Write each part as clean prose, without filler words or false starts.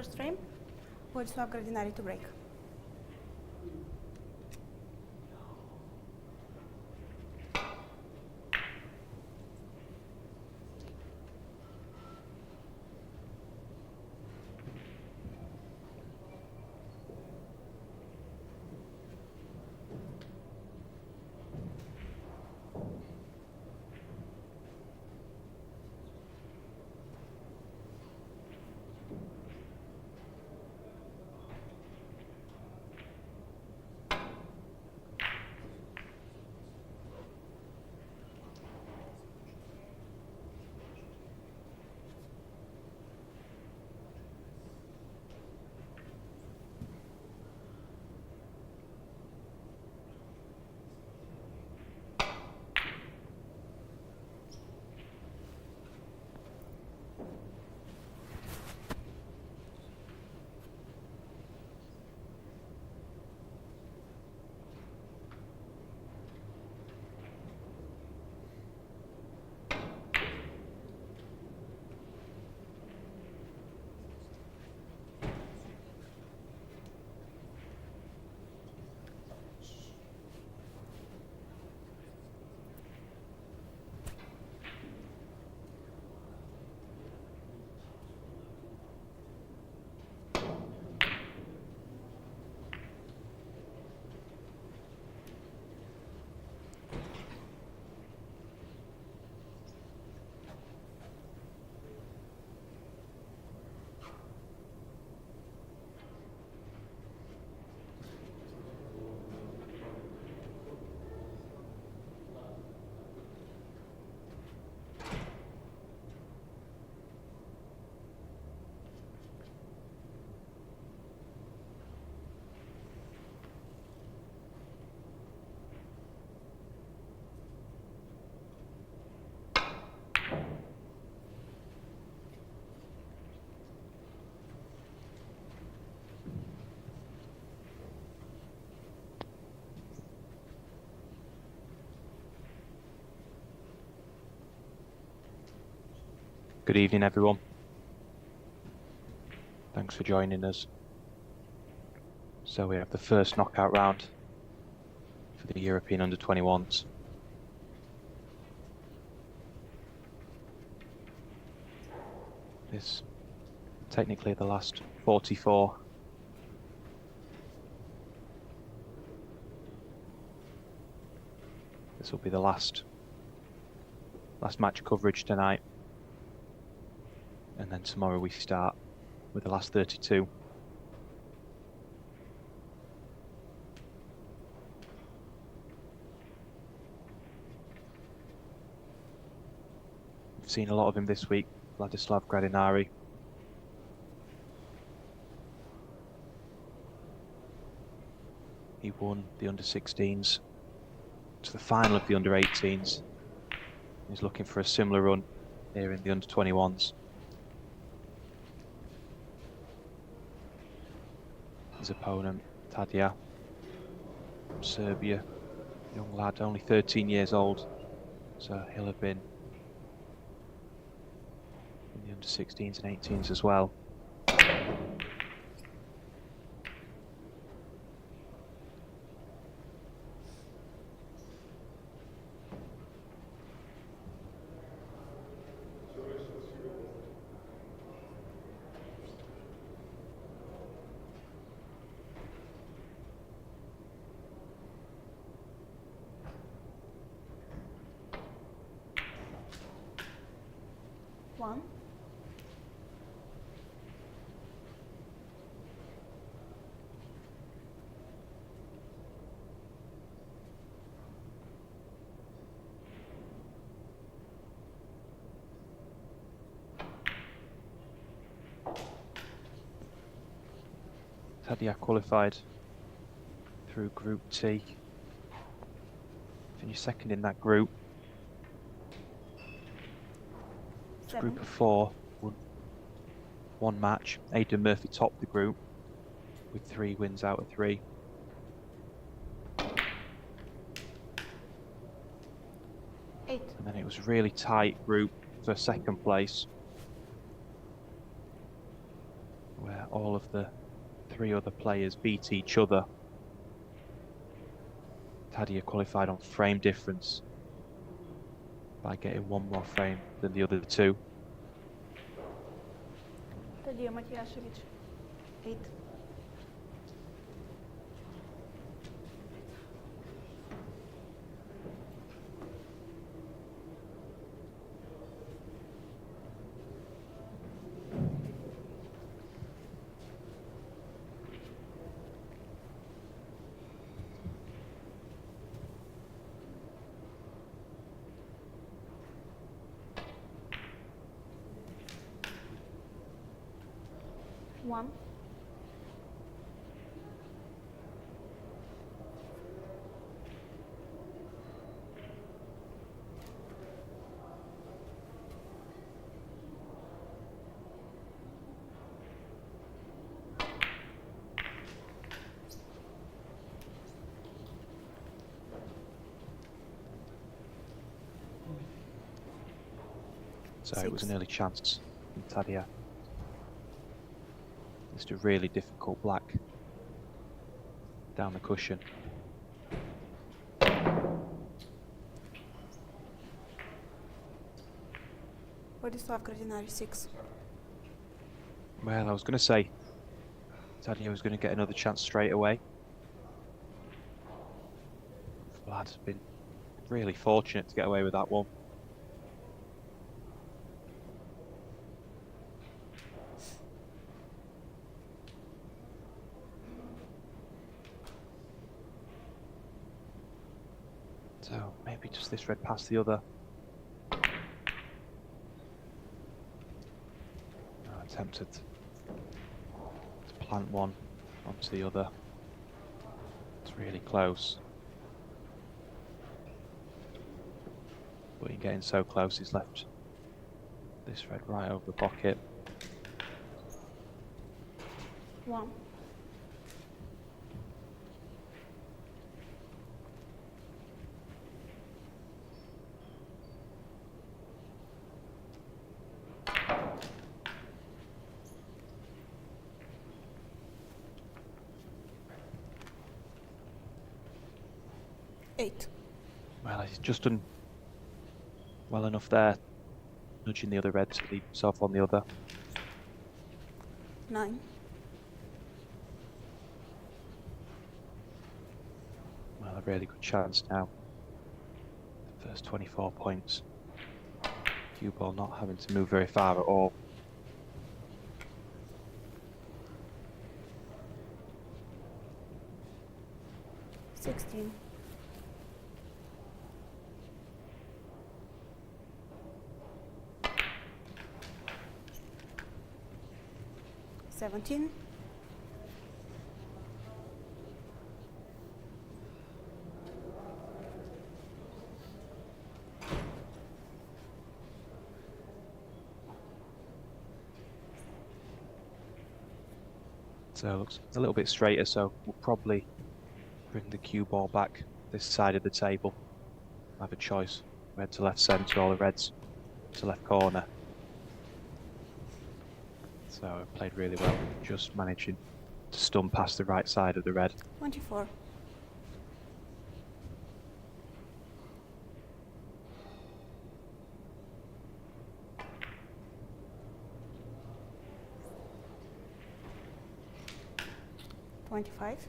first frame. Vladislav Gradinari to break. Good evening, everyone. Thanks for joining us. So we have the first knockout round for the European Under-21s. This is technically the last 44. This will be the last match coverage tonight. And then tomorrow we start with the last 32. We've seen a lot of him this week, Vladislav Gradinari. He won the under-16s to the final of the under-18s. He's looking for a similar run here in the under-21s. His opponent, Tadija, from Serbia, young lad, only 13 years old, so he'll have been in the under-16s and 18s as well. One. Tadija qualified through Group T. Finished second in that group. Group of 4, won one match. Aidan Murphy topped the group with 3 wins out of 3. Eight. And then it was a really tight group for second place. where all of the 3 other players beat each other. Tadija qualified on frame difference by getting 1 more frame than the other 2. Tadija Matijasevic, 8. One. So it was an early chance from Tadija. Just a really difficult black down the cushion. Vladislav Gradinari, 6. Well, I was going to say Tadija was going to get another chance straight away. Vlad's been really fortunate to get away with that one. So maybe just this red past the other. Attempted to plant one onto the other. It's really close. But in getting so close, he's left this red right over the pocket. 1. Eight. Well, he's just done well enough there, nudging the other red to leave himself on the other. 9. Well, a really good chance now. The first 24 points. Cue ball not having to move very far at all. $16. 17. 'So it looks a little bit straighter, so we'll probably bring the cue ball back this side of the table. Have a choice, red to left centre or the reds to left corner. So it played really well, just managing to stun past the right side of the red. 24. $25.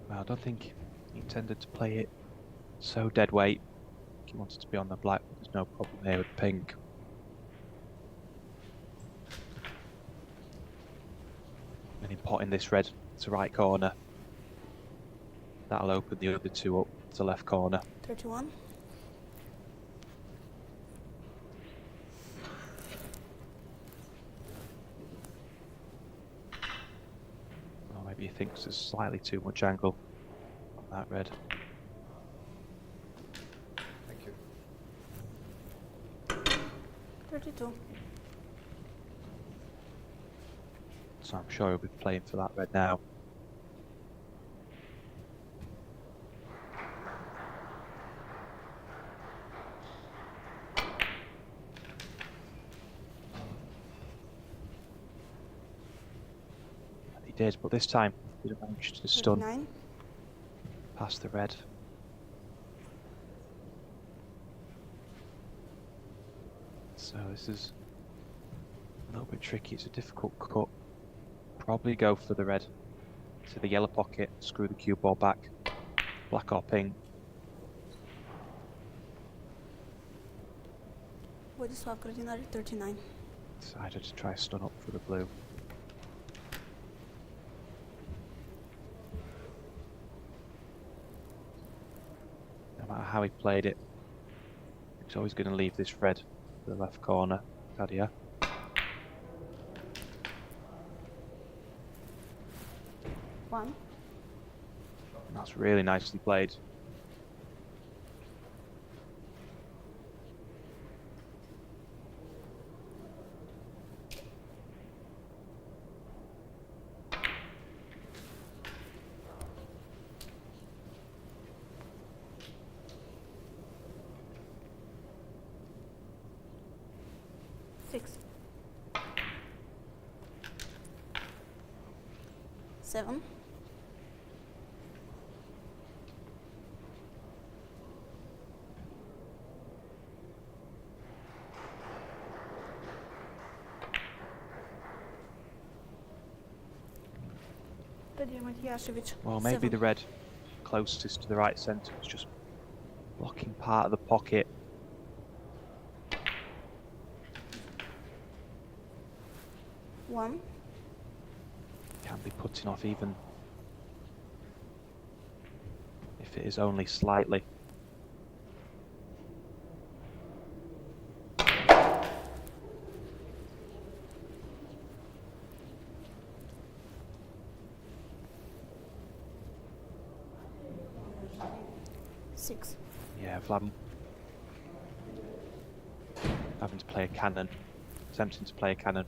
Well, I don't think he intended to play it so dead weight. He wanted to be on the black, but there's no problem here with pink. And in potting this red to right corner, that'll open the other 2 up to left corner. 31. Or maybe he thinks there's slightly too much angle on that red. Thank you. 32. So I'm sure he'll be playing for that red now. did, but this time didn't manage to stun 39. past the red. So this is a little bit tricky. It's a difficult cut. Probably go for the red to the yellow pocket, screw the cue ball back, black or pink. Vladislav Gradinari, 39. Decided to try stun up for the blue. No matter how he played it, he's always going to leave this red to the left corner. Tadija. 1. That's really nicely played. Six. 7. 'Tadija Matijasevic, Well, maybe 7. the red closest to the right centre was just blocking part of the pocket. One. Can be putting off even if it is only slightly. Six. Yeah, Vlad having to play a cannon, attempting to play a cannon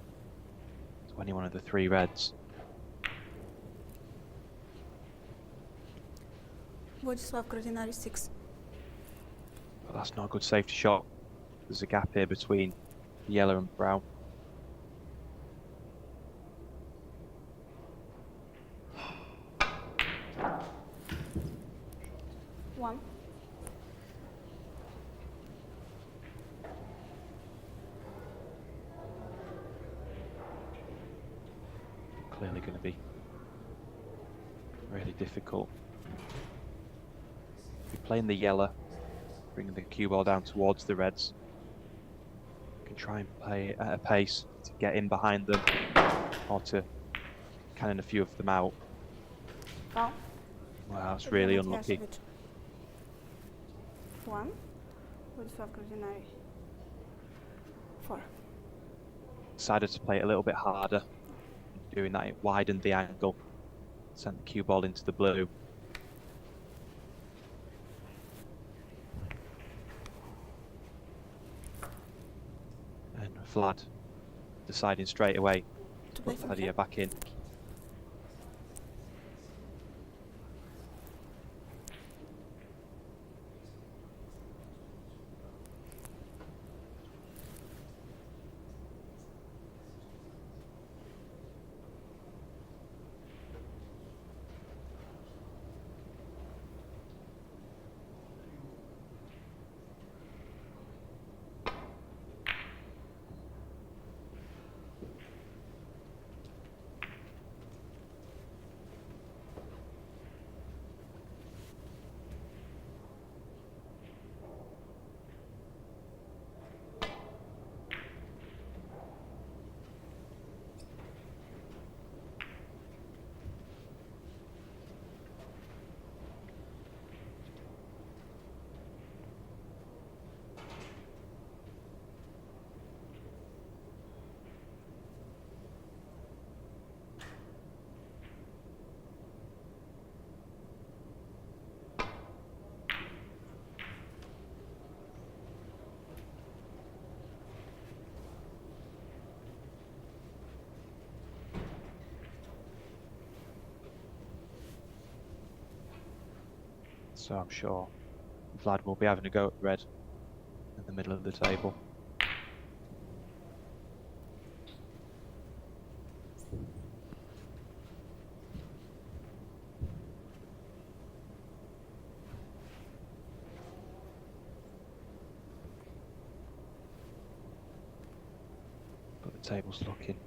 to any one of the three reds. Vladislav Gradinari, 6. But that's not a good safety shot. There's a gap here between yellow and brown. One. Clearly going to be really difficult. If you're playing the yellow, bringing the cue ball down towards the reds, you can try and play at a pace to get in behind them or to cannon a few of them out. Foul. Wow, that's Tadija really unlucky. Matijasevic. 1. Vladislav Gradinari, 4. Decided to play it a little bit harder. Doing that, it widened the angle, sent the cue ball into the blue. And Vlad deciding straight away To play put from Tadija here. back in. So I'm sure Vlad will be having a go at red in the middle of the table. The table's looking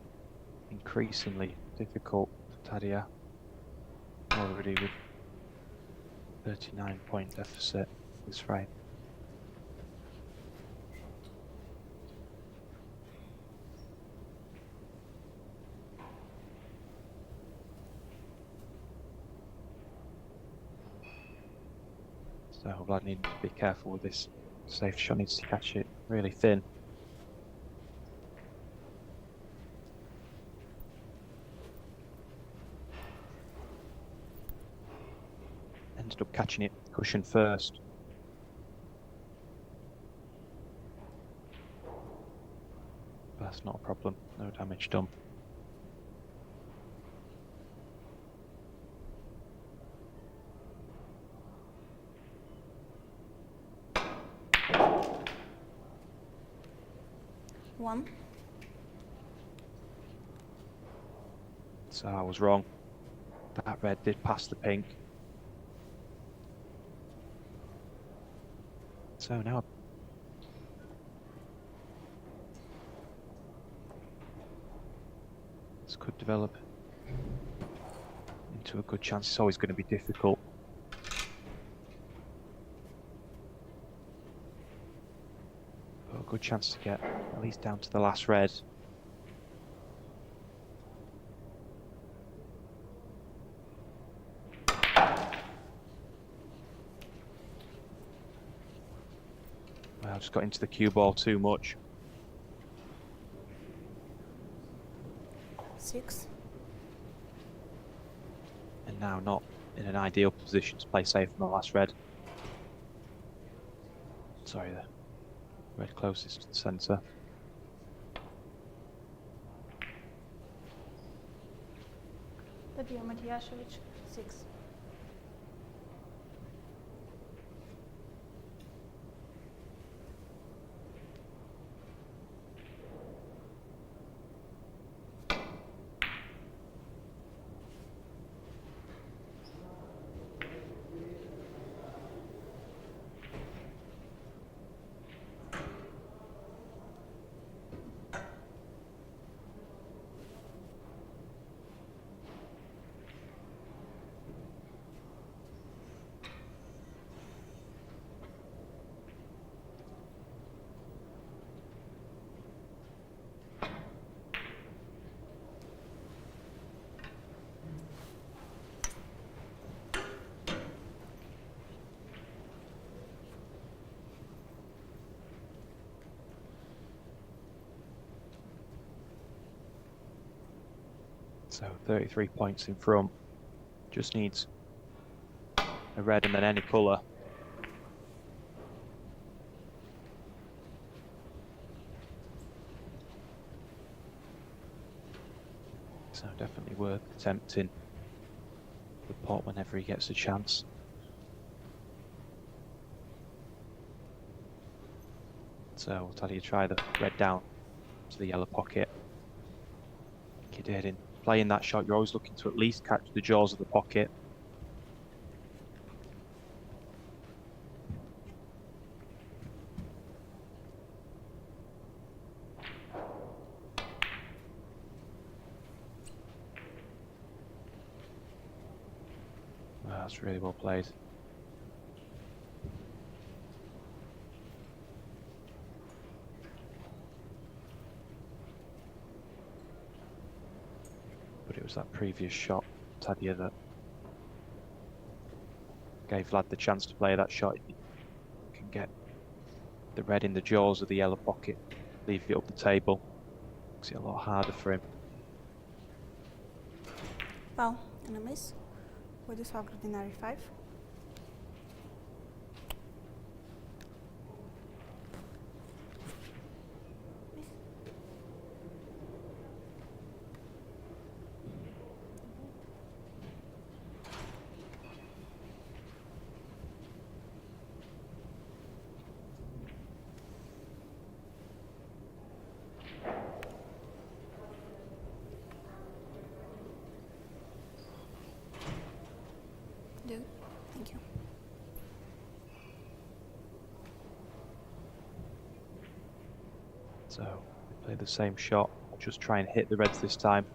increasingly difficult for Tadija. Already with 39-point deficit this frame. So Vlad needs to be careful with this. Safe shot, needs to catch it really thin. Ended up catching it cushion first. But that's not a problem, no damage done. One. So I was wrong. That red did pass the pink. So now this could develop into a good chance. It's always going to be difficult. But a good chance to get at least down to the last red. Well, I just got into the cue ball too much. 6. And now not in an ideal position to play safe on the last red. Sorry, the red closest to the centre. Tadija Matijasevic, 6. So 33 points in front. Just needs a red and then any colour. So definitely worth attempting the pot whenever he gets a chance. So Tadija try the red down to the yellow pocket. I think he did. In playing that shot, you're always looking to at least catch the jaws of the pocket. Well, that's really well played. But it was that previous shot, Tadija, that gave Vlad the chance to play that shot. He can get the red in the jaws of the yellow pocket, leave it up the table. Makes it a lot harder for him. Foul and a miss. Vladislav Gradinari, 5. Do. Thank you. So we play the same shot, just try and hit the reds this time.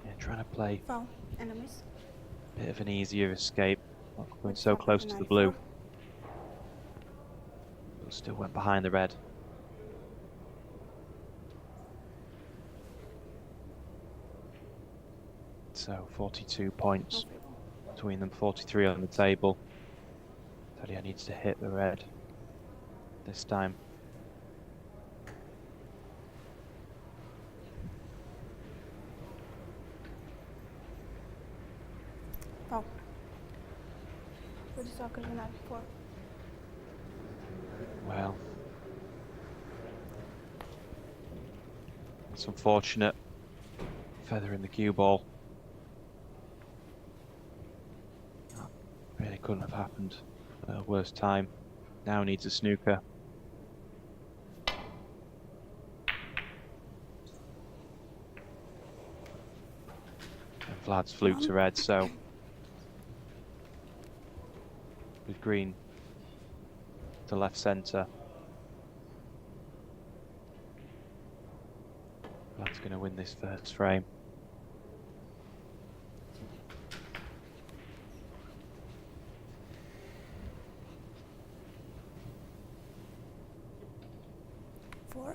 Yeah, trying to play Foul. Enemies. a bit of an easier escape. Not going so Vladislav close to the Gradinari, blue. 4. But still went behind the red. So 42 points No favor. between them, 43 on the table. Tadija needs to hit the red this time. Foul. Vladislav Gradinari, 4. Well, it's unfortunate. Feather in the cue ball. That really couldn't have happened at a worse time. Now needs a snooker. And Vlad's flew to red, so with green to left centre. Vlad's going to win this first frame. Four.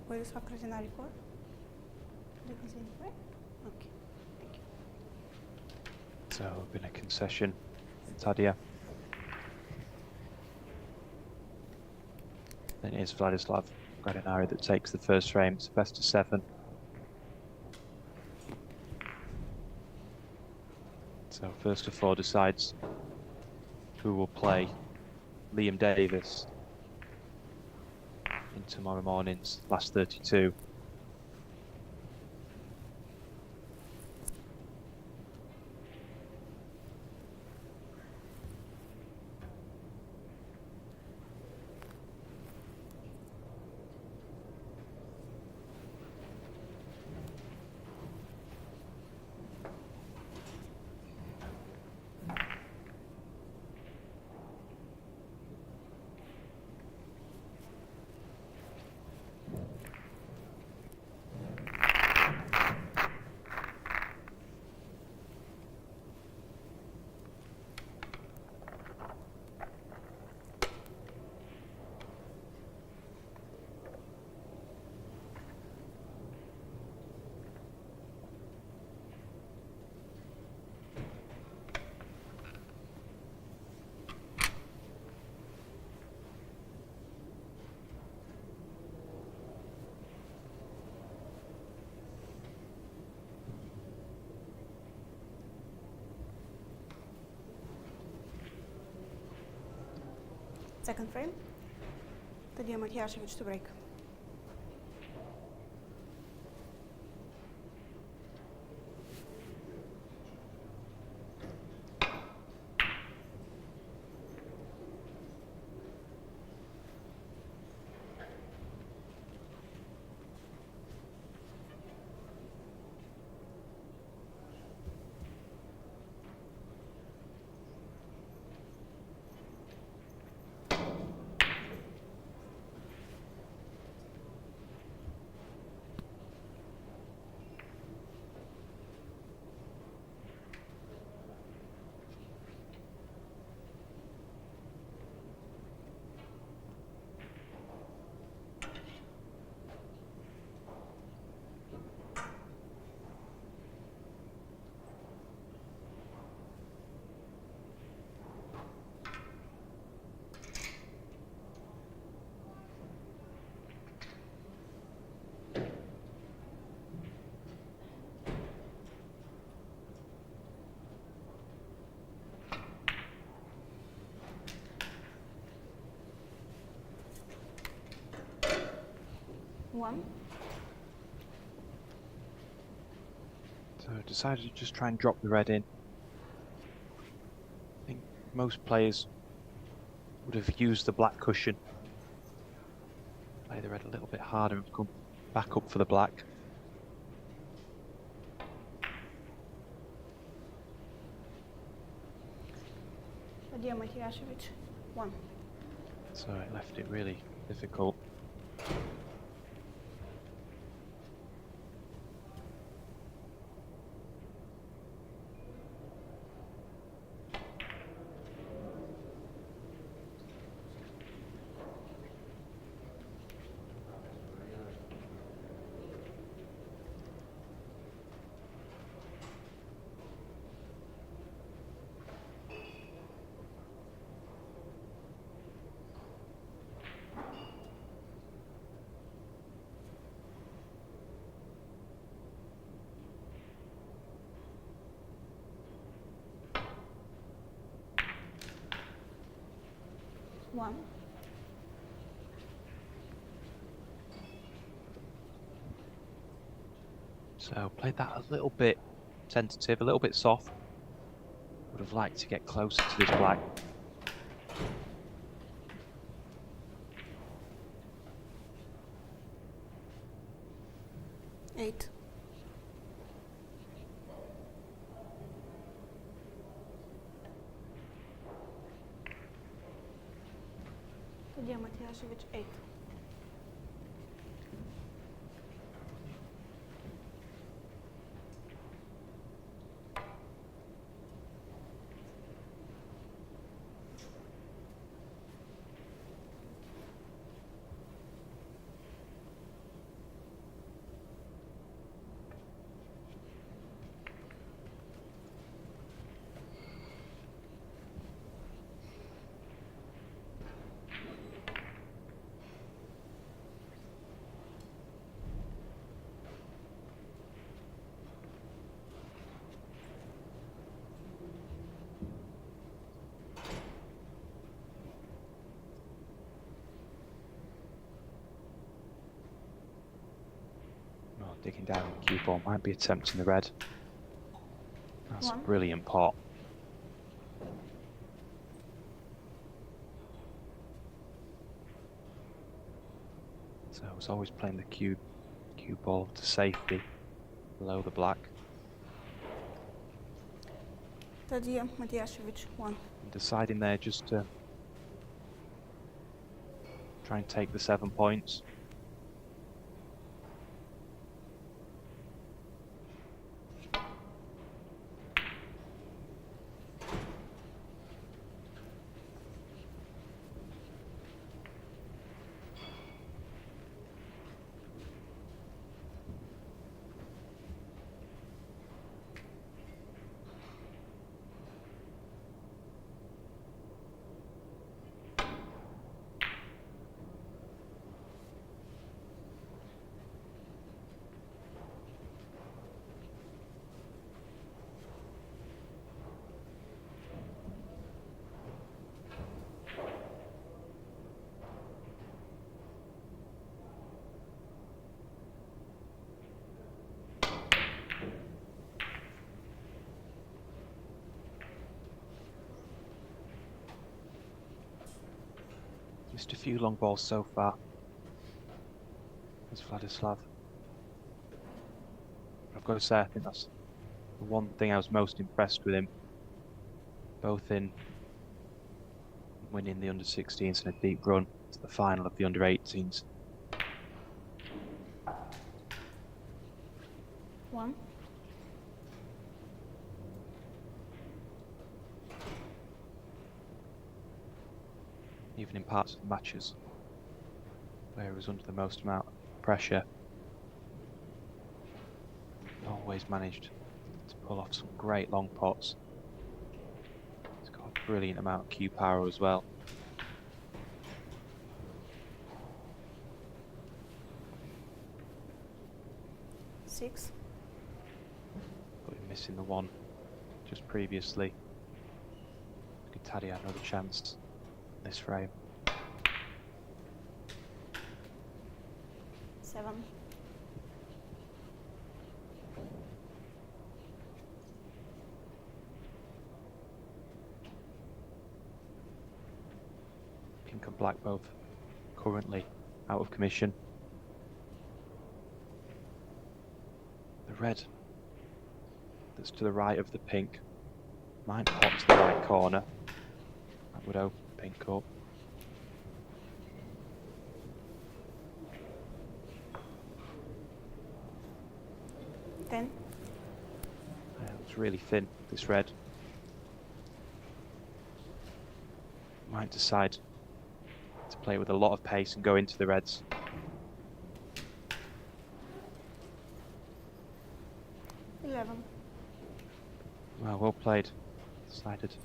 Vladislav Gradinari, 4. Reconciliation, right? Okay. Thank you. So, been a concession from Tadija. Then it is Vladislav Gradinari that takes the first frame. It's best of 7. So first of 4 decides who will play Liam Davis in tomorrow morning's last 32. Second frame. Tadija Matijasevic to break. One. So decided to just try and drop the red in. I think most players would have used the black cushion. Play the red a little bit harder and come back up for the black. Tadija Matijasevic, 1. So it left it really difficult. One. So played that a little bit tentative, a little bit soft. Would have liked to get closer to this black. Eight. Tadija Matijasevic, 8. Digging down the cue ball, might be attempting the red. That's One. a brilliant pot. So I was always playing the cue ball to safety below the black. Tadija Matijasevic, 1. And deciding there just to try and take the 7 points. Missed a few long balls so far. There's Vladislav. I've got to say, I think that's the one thing I was most impressed with him. Both in winning the under-16s and a deep run to the final of the under-18s. 1. Even in parts of the matches where he was under the most amount of pressure, always managed to pull off some great long pots. He's got a brilliant amount of cue power as well. Six. But we're missing the one just previously. Tadija had another chance in this frame. 7. Pink and black both currently out of commission. The red that's to the right of the pink might pop to the right corner. would open pink up. Ten. It's really thin, this red. Might decide to play with a lot of pace and go into the reds. 11. Well played. Decided to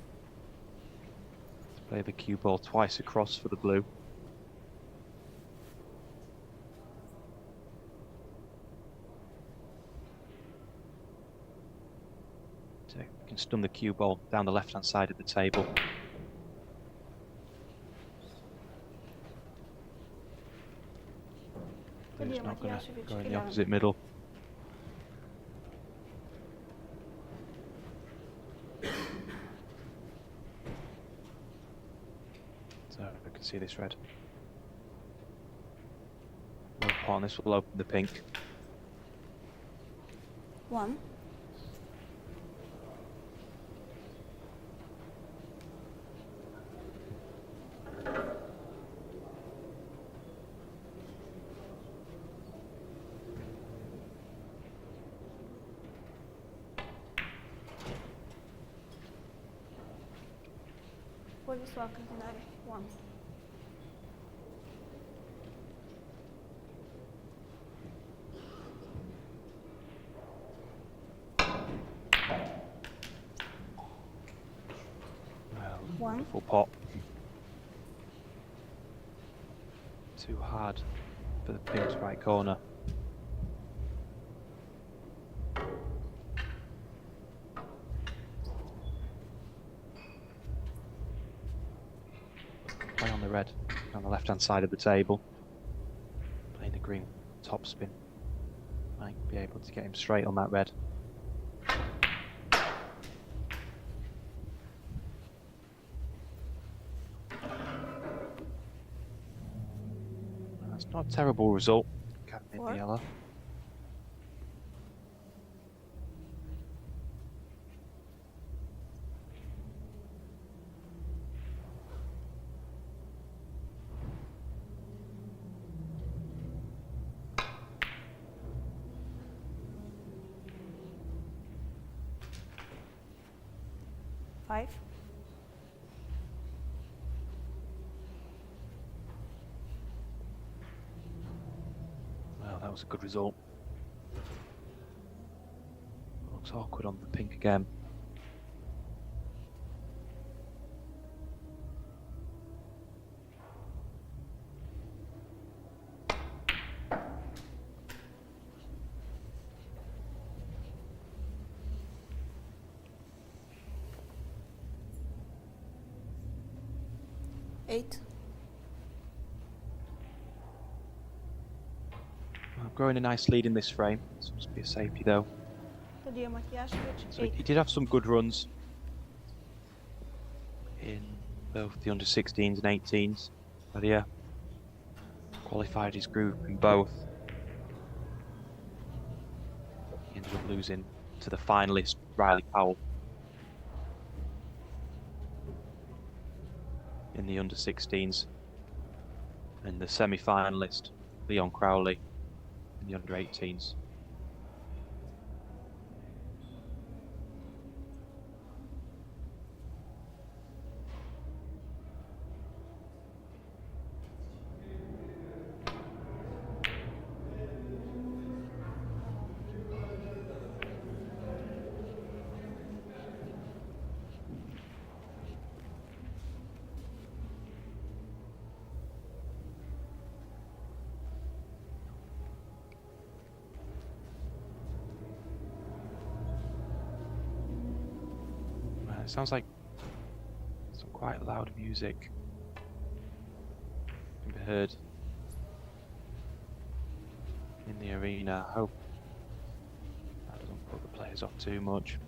play the cue ball twice across for the blue. So you can stun the cue ball down the left-hand side of the table. Blue's Tadija not going to Matijasevic, go in the 11. opposite middle. So I can see this red. Low pawn, this will open the pink. 1. Vladislav Gradinari, 1. One. Wonderful pot. Too hard for the pink's right corner. Play on the red, on the left-hand side of the table. Playing the green top spin. Might be able to get him straight on that red. That's not a terrible result. Can't hit the 4. yellow. Five. Well, that was a good result. Looks awkward on the pink again. Eight. Well, growing a nice lead in this frame. This must be a safety though. Tadija Matijasevic, So 8. he did have some good runs in both the under-16s and 18s. But yeah, qualified his group in both. He ended up losing to the finalist Riley Powell in the under-16s, and the semi-finalist Leon Crowley in the under-18s. It sounds like some quite loud music can be heard in the arena. I hope that doesn't put the players off too much.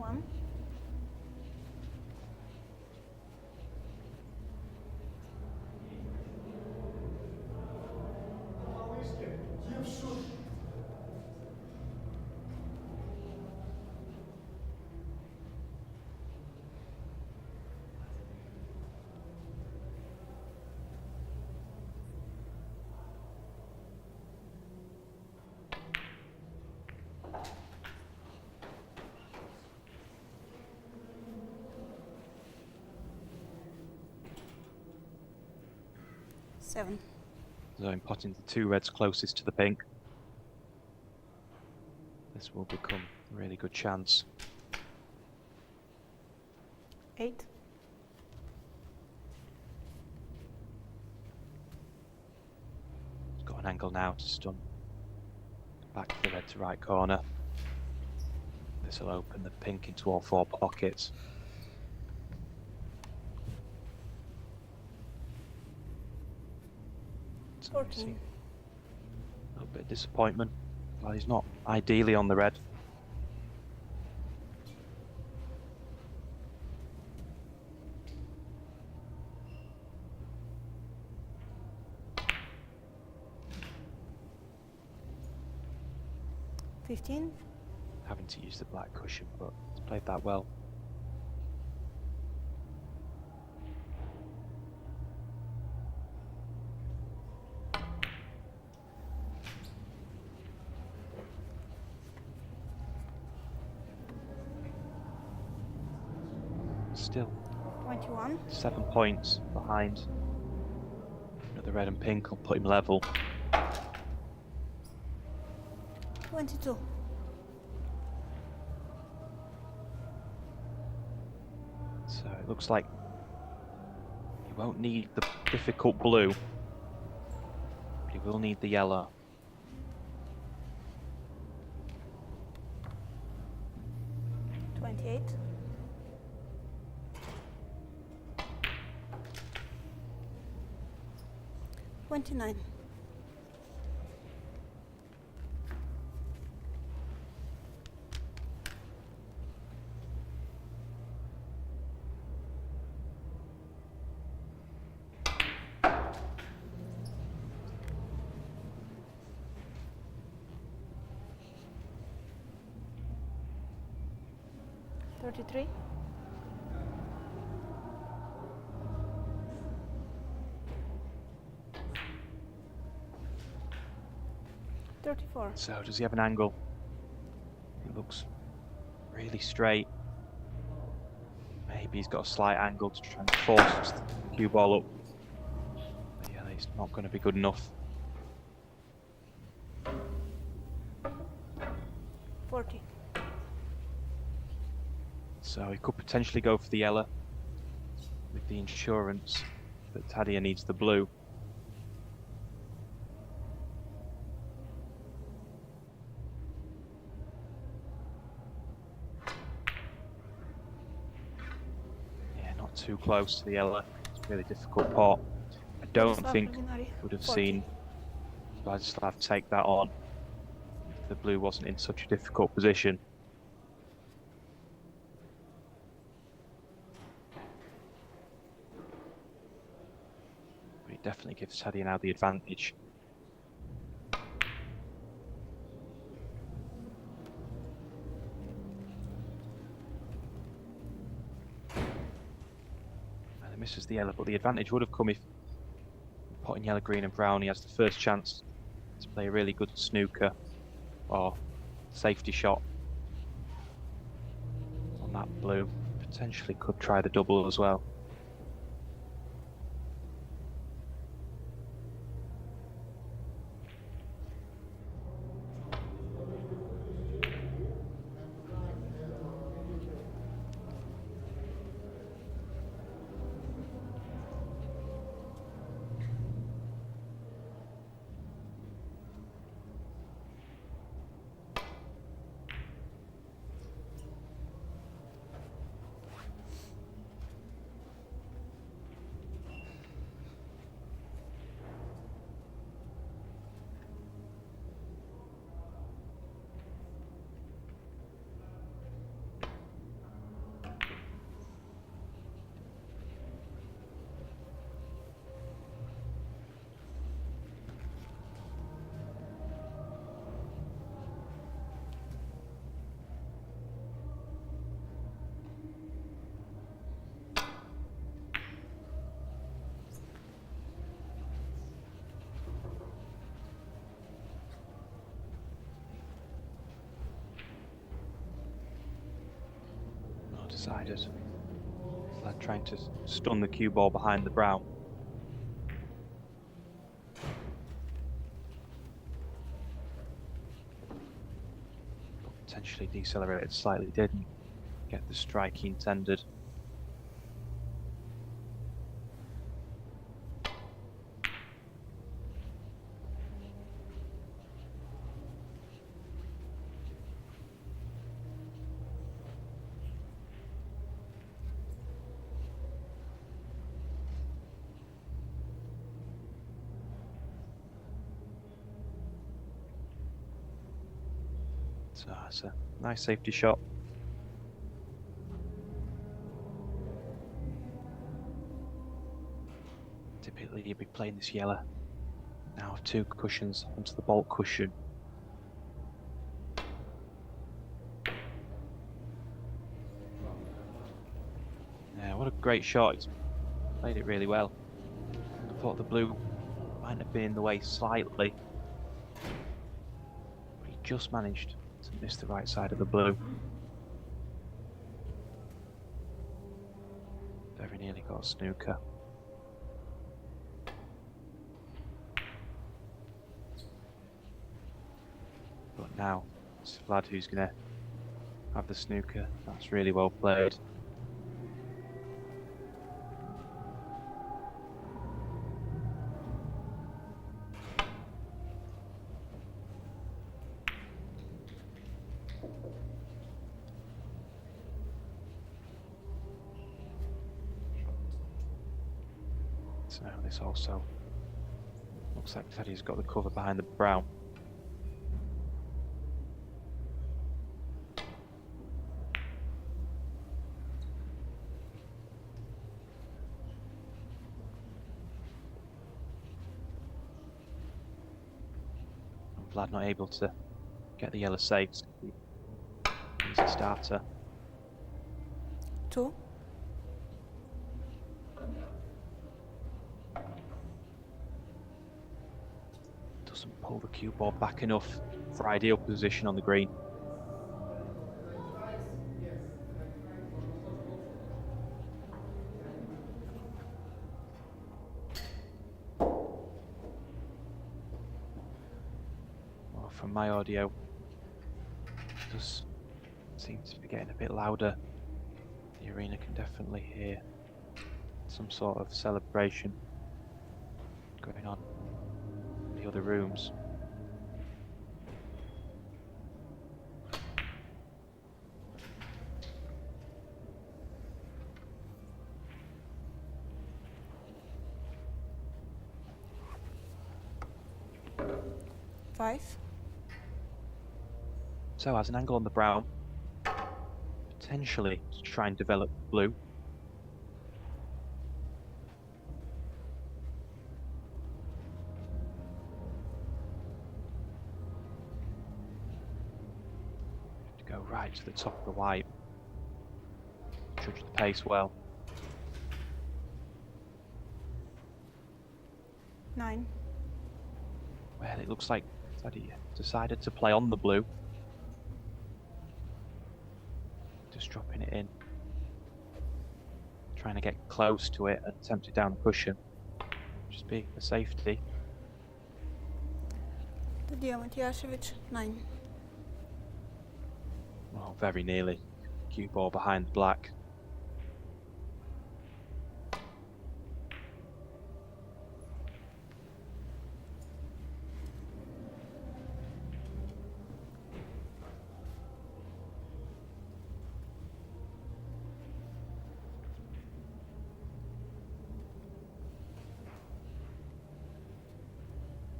21. Seven. So I'm potting the two reds closest to the pink. This will become a really good chance. 8. It's got an angle now to stun. Back to the red to right corner. This will open the pink into all four pockets. So 14. a little bit of disappointment. Well, he's not ideally on the red. $15. Having to use the black cushion, but he's played that well. Still 21. 7 points behind. The red and pink will put him level. 22. So it looks like he won't need the difficult blue, but he will need the yellow. $28. 29. $33. 34. So does he have an angle? It looks really straight. Maybe he's got a slight angle to try and force the cue ball up. But yeah, it's not going to be good enough. 40. So he could potentially go for the yellow with the insurance that Tadija needs the blue. Yeah, not too close to the yellow. It's a really difficult pot. I don't Vladislav think Gradinari, would have 40. seen Vladislav take that on if the blue wasn't in such a difficult position. But it definitely gives Tadija now the advantage. And it misses the yellow, but the advantage would have come if potting yellow, green and brown, he has the first chance to play a really good snooker or safety shot on that blue. Potentially could try the double as well. Decided. Vlad trying to stun the cue ball behind the brown. Potentially decelerated slightly, didn't get the strike he intended. So that's a nice safety shot. Typically you'd be playing this yellow. Now 2 cushions onto the bolt cushion. Yeah, what a great shot. He's played it really well. I thought the blue might have been in the way slightly, but he just managed to miss the right side of the blue. Very nearly got a snooker. But now it's Vlad who's going to have the snooker. That's really well played. So this also looks like Taddy's got the cover behind the brown. And Vlad not able to get the yellow saves. Easy starter. 2. Doesn't pull the cue ball back enough for ideal position on the green. Well, from my audio, it does seem to be getting a bit louder. The arena can definitely hear some sort of celebration going on in the other rooms. Five. So has an angle on the brown, potentially to try and develop blue. To go right to the top of the white. Judge the pace well. 9. Well, it looks like Tadija decided to play on the blue. Just dropping it in. Trying to get close to it and attempt it down the cushion. Just be a safety. Tadija Matijasevic, 9. Well, very nearly. Cue ball behind the black.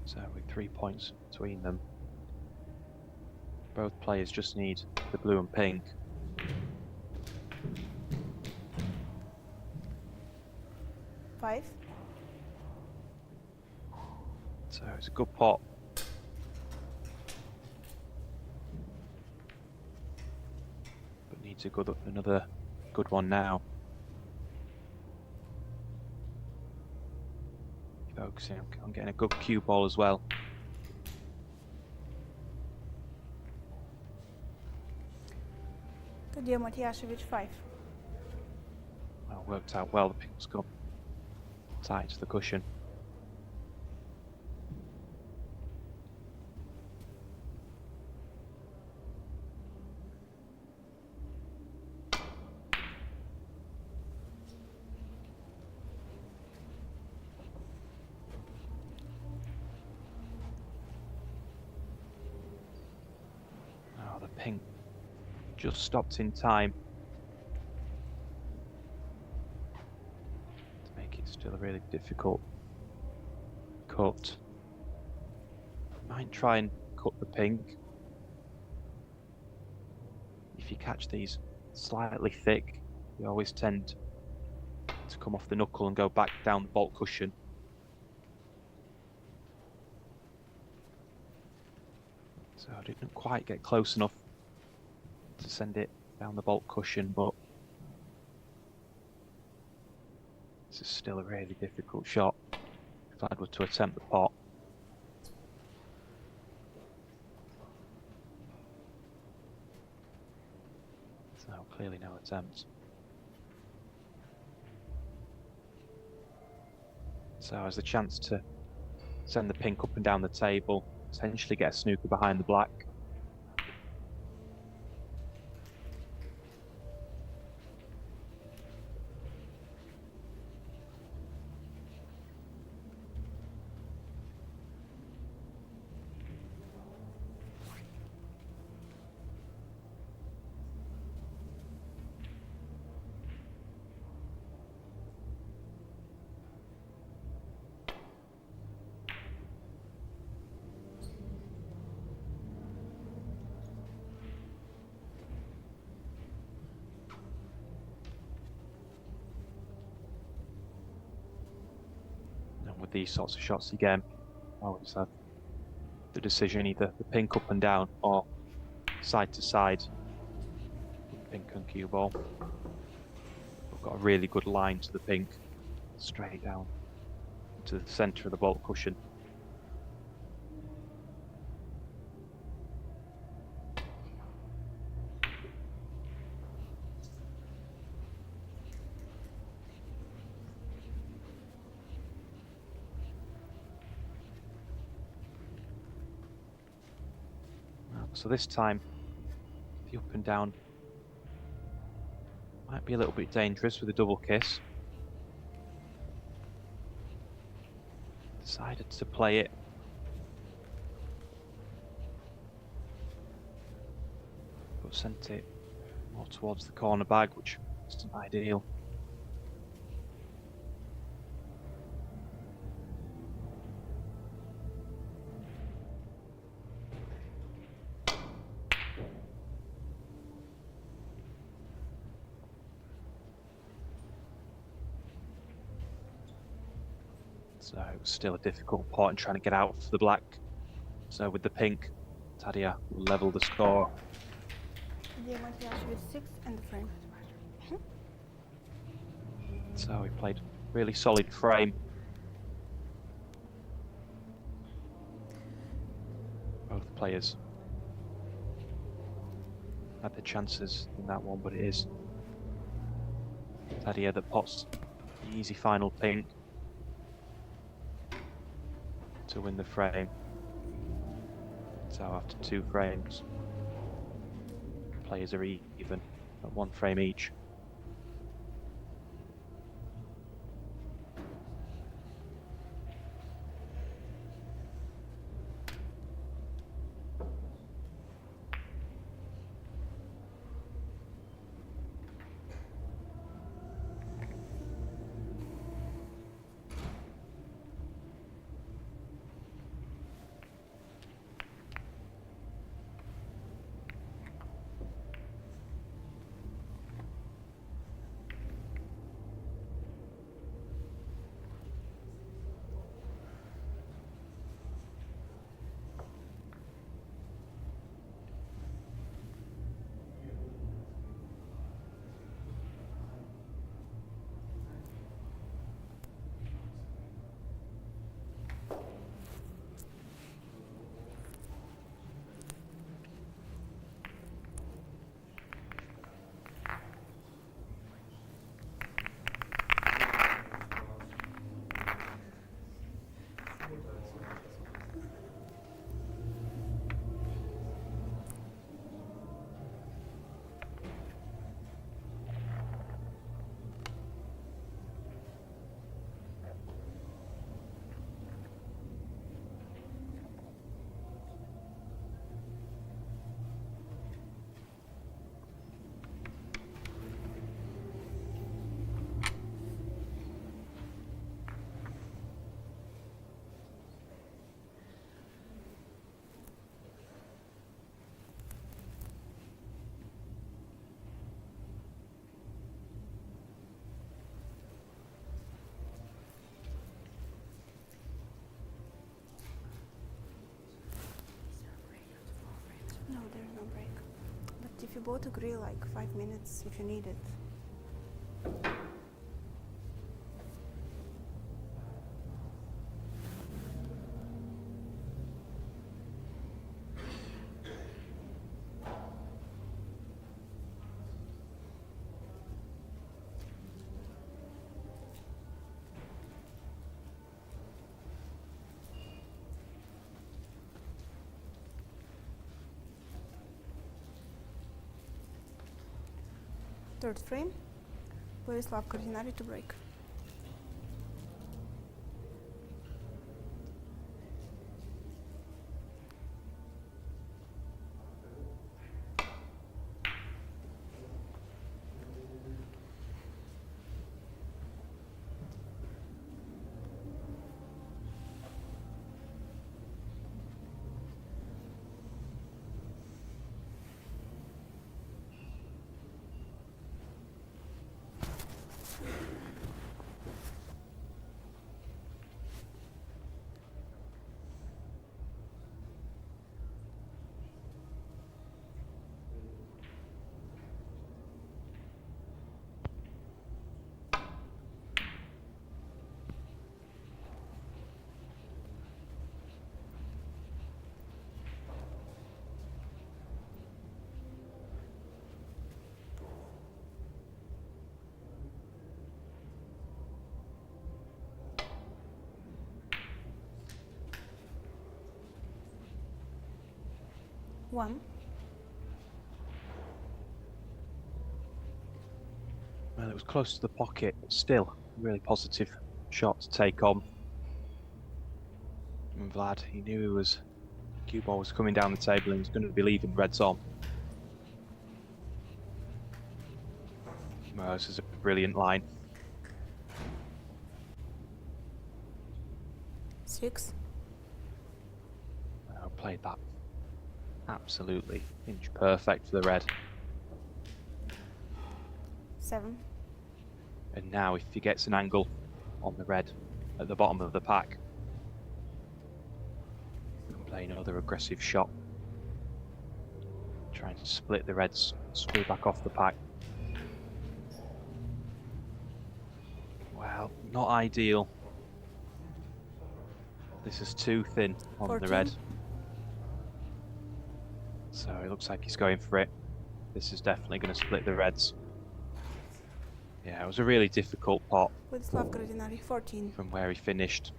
So with 3 points between them, both players just need the blue and pink. Five. So it's a good pot. But needs another good one now. Focusing on getting a good cue ball as well. Tadija Matijasevic, 5. Worked out well, the pink's gone tight to the cushion. Oh, the pink just stopped in time to make it still a really difficult cut. Might try and cut the pink. If you catch these slightly thick, they always tend to come off the knuckle and go back down the bolt cushion. So I didn't quite get close enough to send it down the bolt cushion, but this is still a really difficult shot if I were to attempt the pot. So clearly no attempt. So has the chance to send the pink up and down the table, potentially get a snooker behind the black. With these sorts of shots again, I always have the decision either the pink up and down or side to side. Pink and cue ball. We've got a really good line to the pink, straight down to the centre of the bolt cushion. So this time, the up and down might be a little bit dangerous with a double kiss. Decided to play it. But sent it more towards the corner bag, which isn't ideal. So it was still a difficult pot in trying to get out for the black. So with the pink, Tadija will level the score. Tadija Matijasevic 6 and the frame. So he played really solid frame. Both players had the chances in that one, but it is Tadija that pots the easy final pink to win the frame. So after 2 frames, players are even at 1 frame each. you both agree, like 5 minutes if you need it. Third frame, Vladislav Gradinari to break. One. Well, it was close to the pocket, but still a really positive shot to take on. And Vlad, he knew he was cue ball was coming down the table and he was going to be leaving reds on. Well, this is a brilliant line. 6. Well, played that absolutely inch perfect for the red. 7. And now if he gets an angle on the red at the bottom of the pack, he can play another aggressive shot. Trying to split the reds, screw back off the pack. Well, not ideal. This is too thin on 14. the red. So it looks like he's going for it. This is definitely going to split the reds. Yeah, it was a really difficult pot Vladislav Gradinari, 14. from where he finished.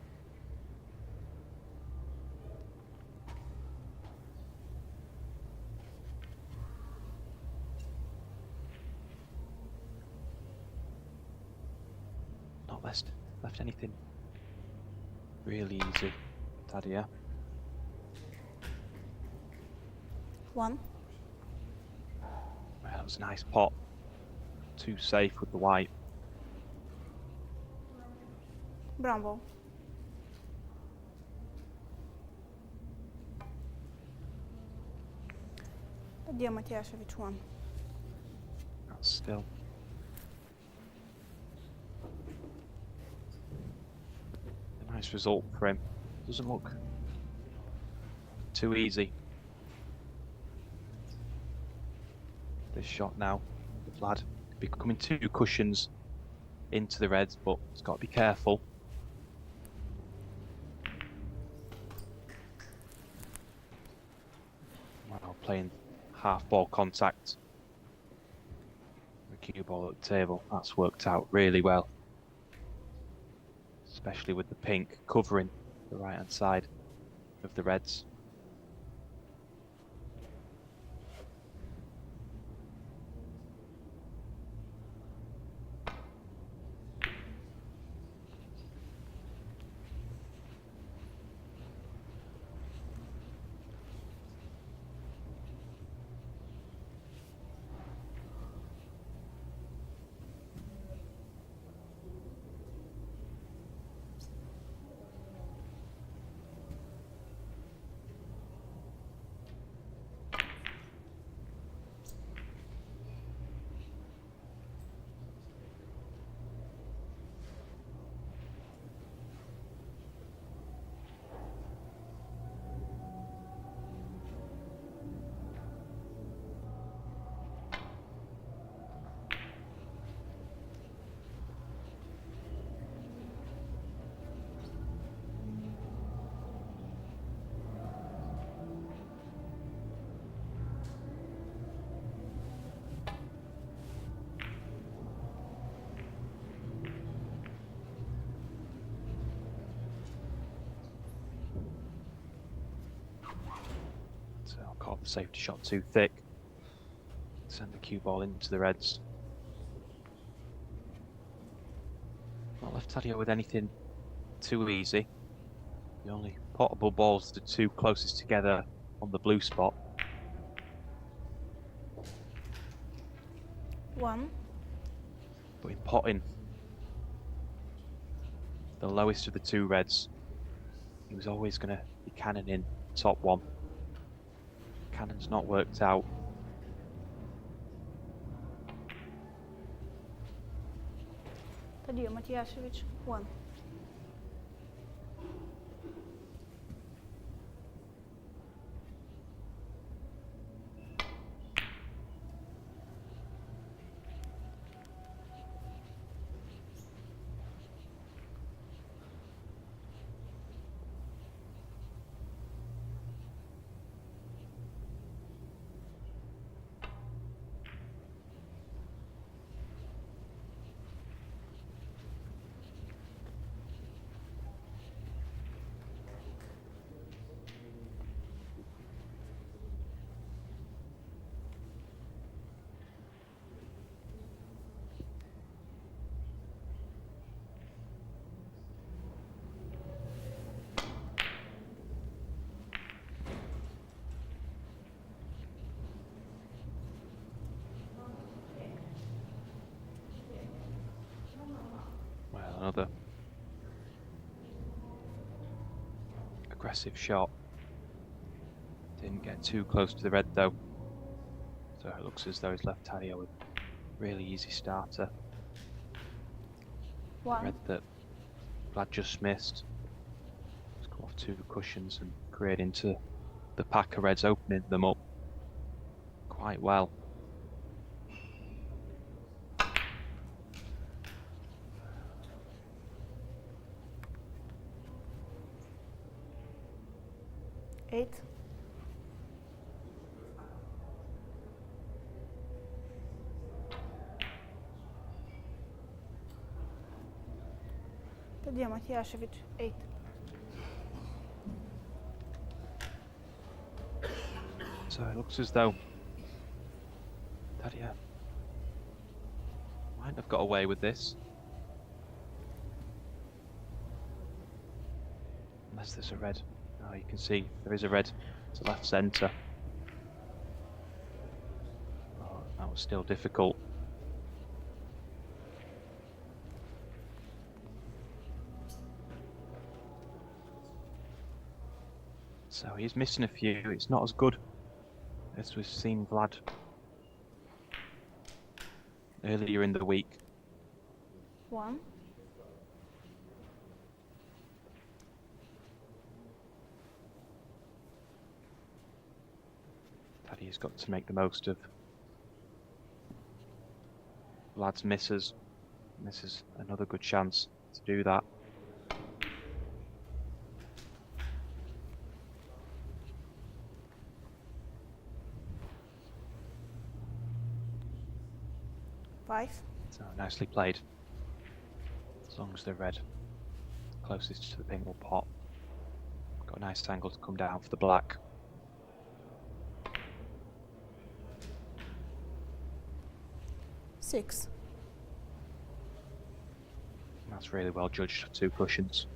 Not left anything really easy, Tadija. 1. Well, that was a nice pot. Too safe with the white. Bravo. Tadija Matijasevic, 1. That's still a nice result for him. Doesn't look too easy. This shot now, Vlad, becoming 2 cushions into the reds, but he's got to be careful. Well, playing half ball contact. The cue ball at the table, that's worked out really well. Especially with the pink covering the right hand side of the reds. Got the safety shot too thick. Send the cue ball into the reds. Not left Tadija with anything too easy. The only potable balls, the two closest together on the blue spot. 1. But in potting, the lowest of the two reds, he was always going to be cannoning top one. Cannon's not worked out. Tadija Matijasevic, 1. Well, another aggressive shot. Didn't get too close to the red though. So it looks as though he's left Tadija with a really easy starter. 1. Red that Vlad just missed. It's come off two cushions and created into the pack of reds, opening them up quite well. Eight. Tadija Matijasevic, 8. So it looks as though Tadija might have got away with this. Unless there's a red. Oh, you can see there is a red to left centre. Oh, that was still difficult. So he's missing a few. It's not as good as we've seen Vlad earlier in the week. 1. Tadija's got to make the most of Vlad's misses. This is another good chance to do that. Five. So nicely played. As long as they're red, closest to the pink will pop. Got a nice angle to come down for the black. Six. That's really well judged, two cushions.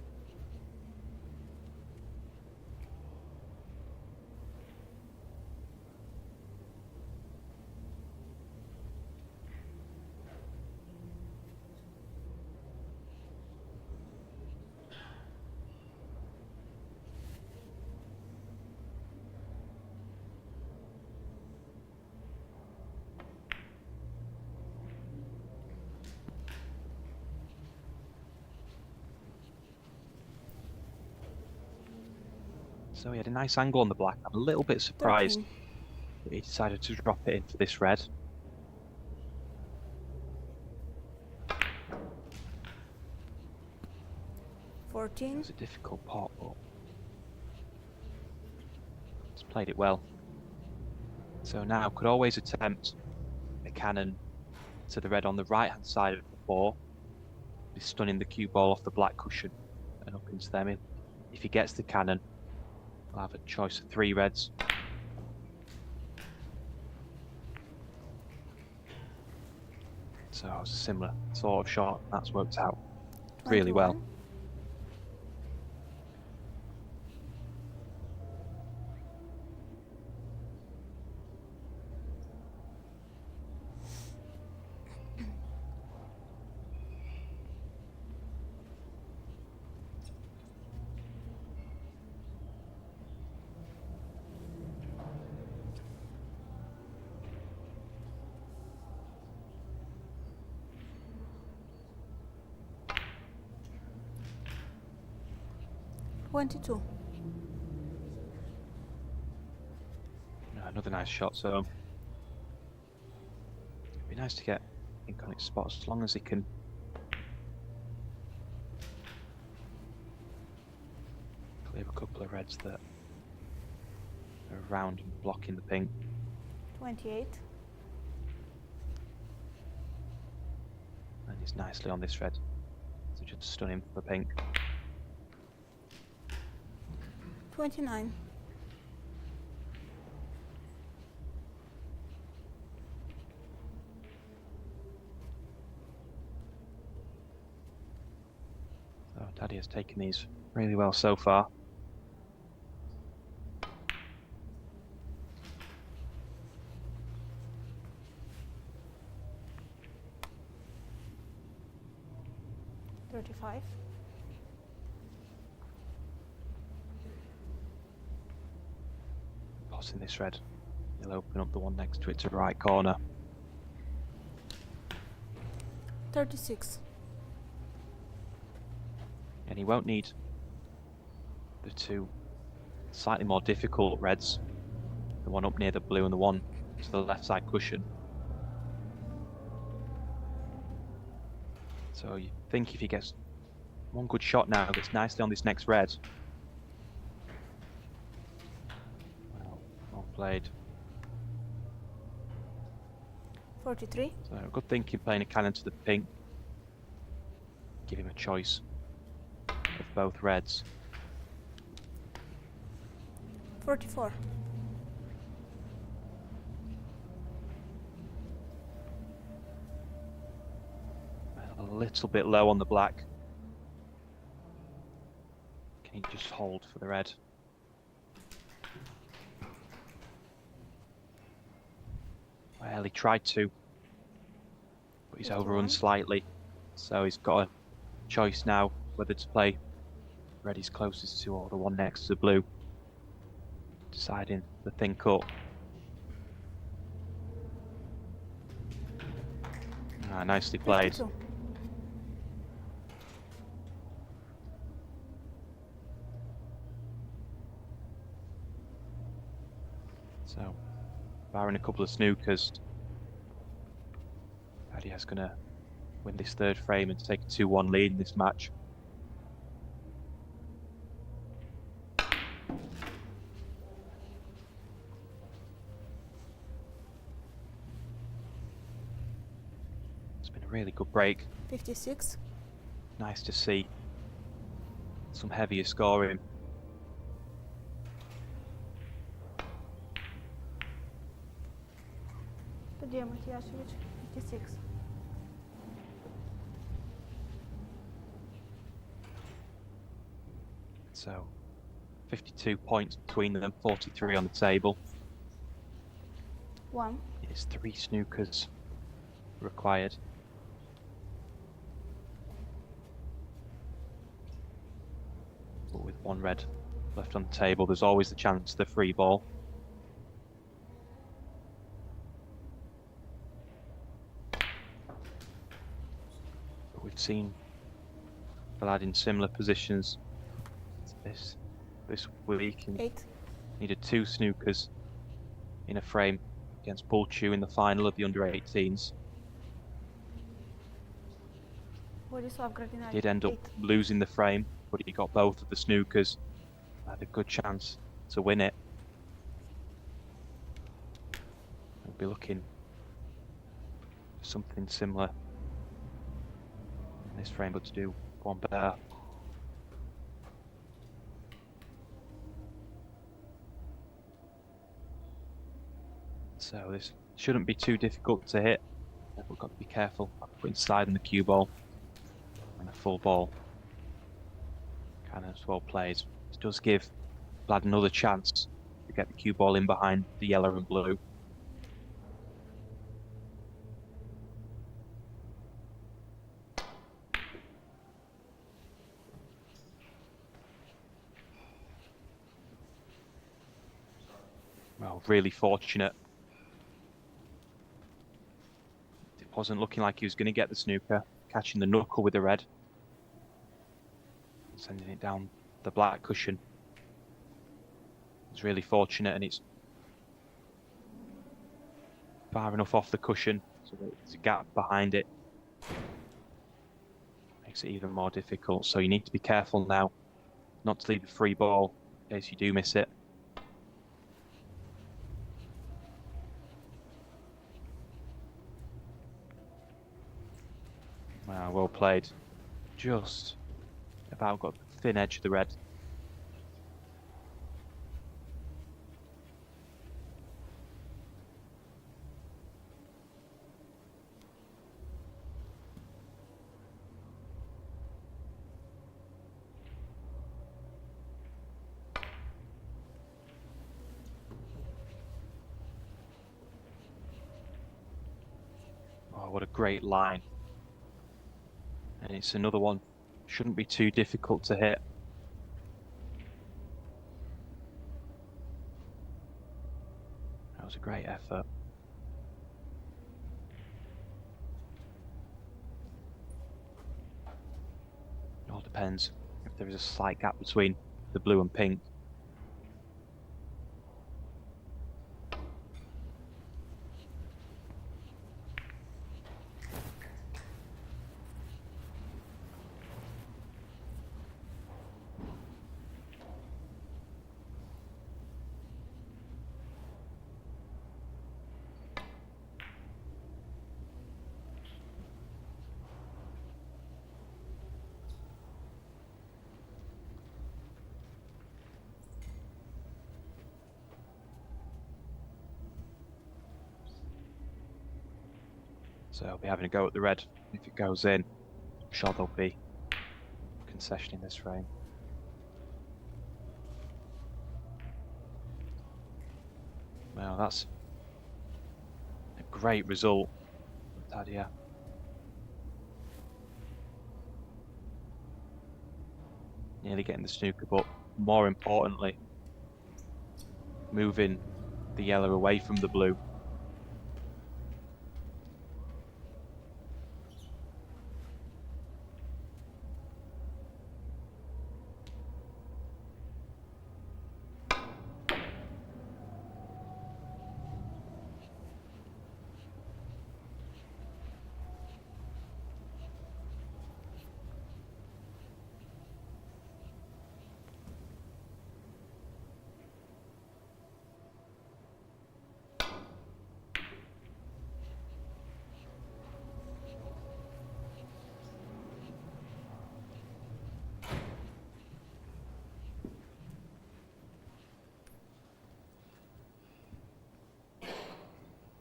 So he had a nice angle on the black. I'm a little bit surprised 13. that he decided to drop it into this red. It 14. was a difficult pot, but he's played it well. So now could always attempt a cannon to the red on the right hand side of the four. He's stunning the cue ball off the black cushion and up into them. If he gets the cannon, I'll have a choice of three reds. So it's a similar sort of shot. That's worked out really well. 21. Twenty-two. Another nice shot. So it'd be nice to get ink on its spot as long as he can clear a couple of reds that are around and blocking the pink. 28. And he's nicely on this red. So just stun him for pink. 29. So Tadija's taken these really well so far. $35. Bossing this red. He'll open up the one next to it to right corner. 36. And he won't need the two slightly more difficult reds. The one up near the blue and the one to the left side cushion. So you think if he gets one good shot now, gets nicely on this next red. Well played. 43. So good thinking playing a cannon to the pink. Give him a choice of both reds. 44. A little bit low on the black. Can he just hold for the red? Well, he tried to, but he's 51. overrun slightly. So he's got a choice now whether to play red he's closest to or the one next to the blue. Deciding the thin cut. Nicely played. 52. So, barring a couple of snookers, Tadija's going to win this third frame and take a 2-1 lead in this match. It's been a really good break. 56. Nice to see some heavier scoring. Tadija Matijasevic. 56. So, 52 points between them, 43 on the table. 1. It's 3 snookers required. But with one red left on the table, there's always the chance of the free ball. But we've seen Vlad in similar positions to this week and 8. needed 2 snookers in a frame against Bulchu in the final of the under-18s. Vladislav Gradinari. Did end up 8. losing the frame, but he got both of the snookers. Had a good chance to win it. We'll be looking for something similar in this frame, but to do one better. So this shouldn't be too difficult to hit. We've got to be careful putting slide in the cue ball and a full ball. Cannon's well played. It does give Vlad another chance to get the cue ball in behind the yellow and blue. Well, really fortunate. It wasn't looking like he was going to get the snooker, catching the knuckle with the red. Sending it down the black cushion. It's really fortunate, and it's far enough off the cushion so that there's a gap behind it. Makes it even more difficult. So you need to be careful now not to leave a free ball in case you do miss it. Wow, well played. Just about got the thin edge of the red. Oh, what a great line. And it's another one. Shouldn't be too difficult to hit. That was a great effort. It all depends if there is a slight gap between the blue and pink. So I'll be having a go at the red. If it goes in, I'm sure there'll be concession in this frame. Well, that's a great result, Tadija. Nearly getting the snooker, but more importantly, moving the yellow away from the blue.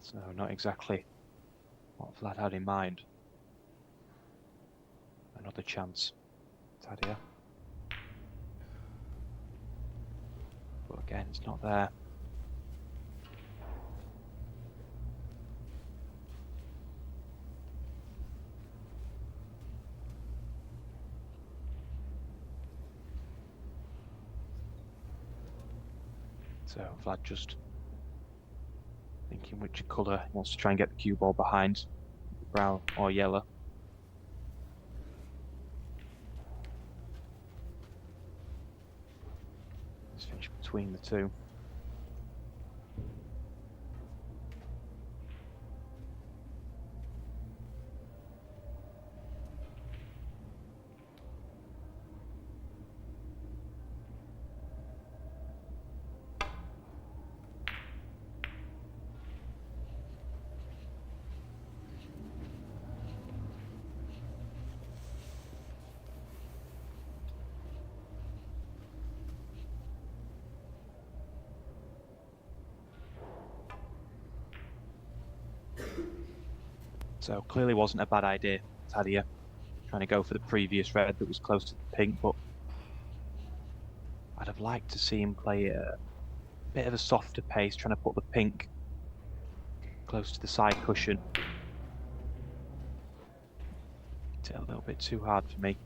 So not exactly what Vlad had in mind. Another chance, Tadija. But again, it's not there. So Vlad just thinking which colour he wants to try and get the cue ball behind, brown or yellow. Let's finish between the two. So clearly wasn't a bad idea, Tadija, trying to go for the previous red that was close to the pink, but I'd have liked to see him play a bit of a softer pace, trying to put the pink close to the side cushion. It's a little bit too hard for me.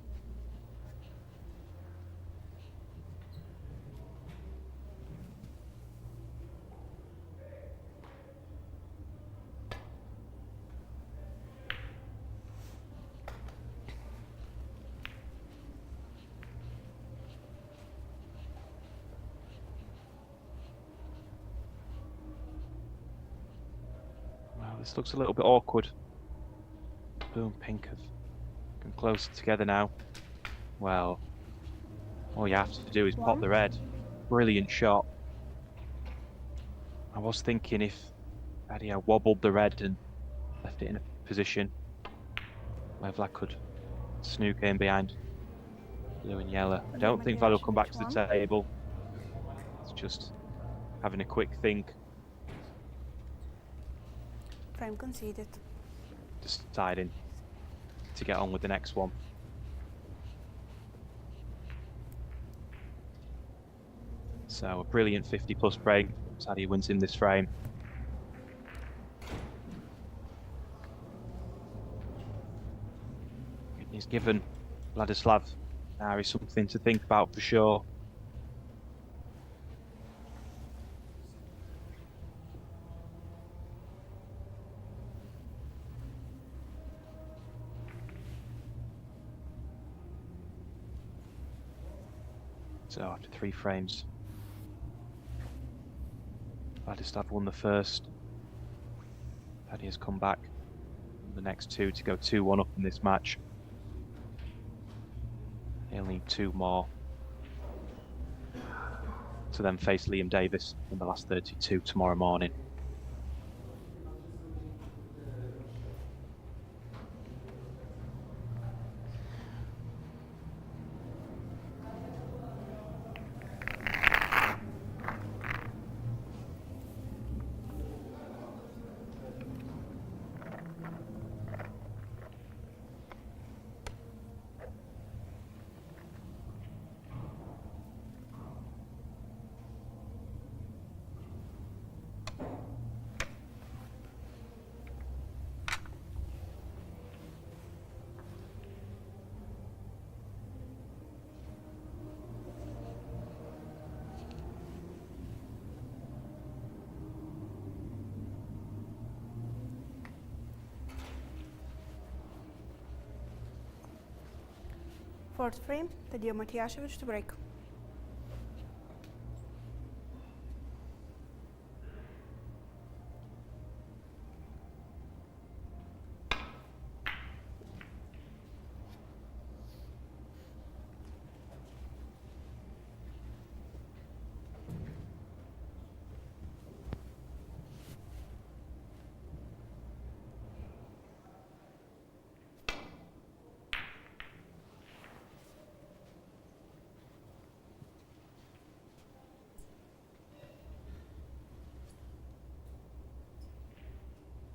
Well, this looks a little bit awkward. Blue and pink have come closer together now. Well, all you have to do is pop the red. Brilliant shot. I was thinking if Tadija wobbled the red and left it in a position where Vlad could snooker in behind blue and yellow. I don't think Vlad will come back to the table. It's just having a quick think. Frame conceded. Deciding to get on with the next one. So a brilliant 50 plus break. Tadija wins in this frame. He's given Vladislav Gradinari something to think about for sure. So after 3 frames, Vladislav won the first. Tadija's come back the next 2 to go 2-1 up in this match. He'll need 2 more to then face Liam Davis in the last 32 tomorrow morning. Fourth frame, Tadija Matijasevic to break.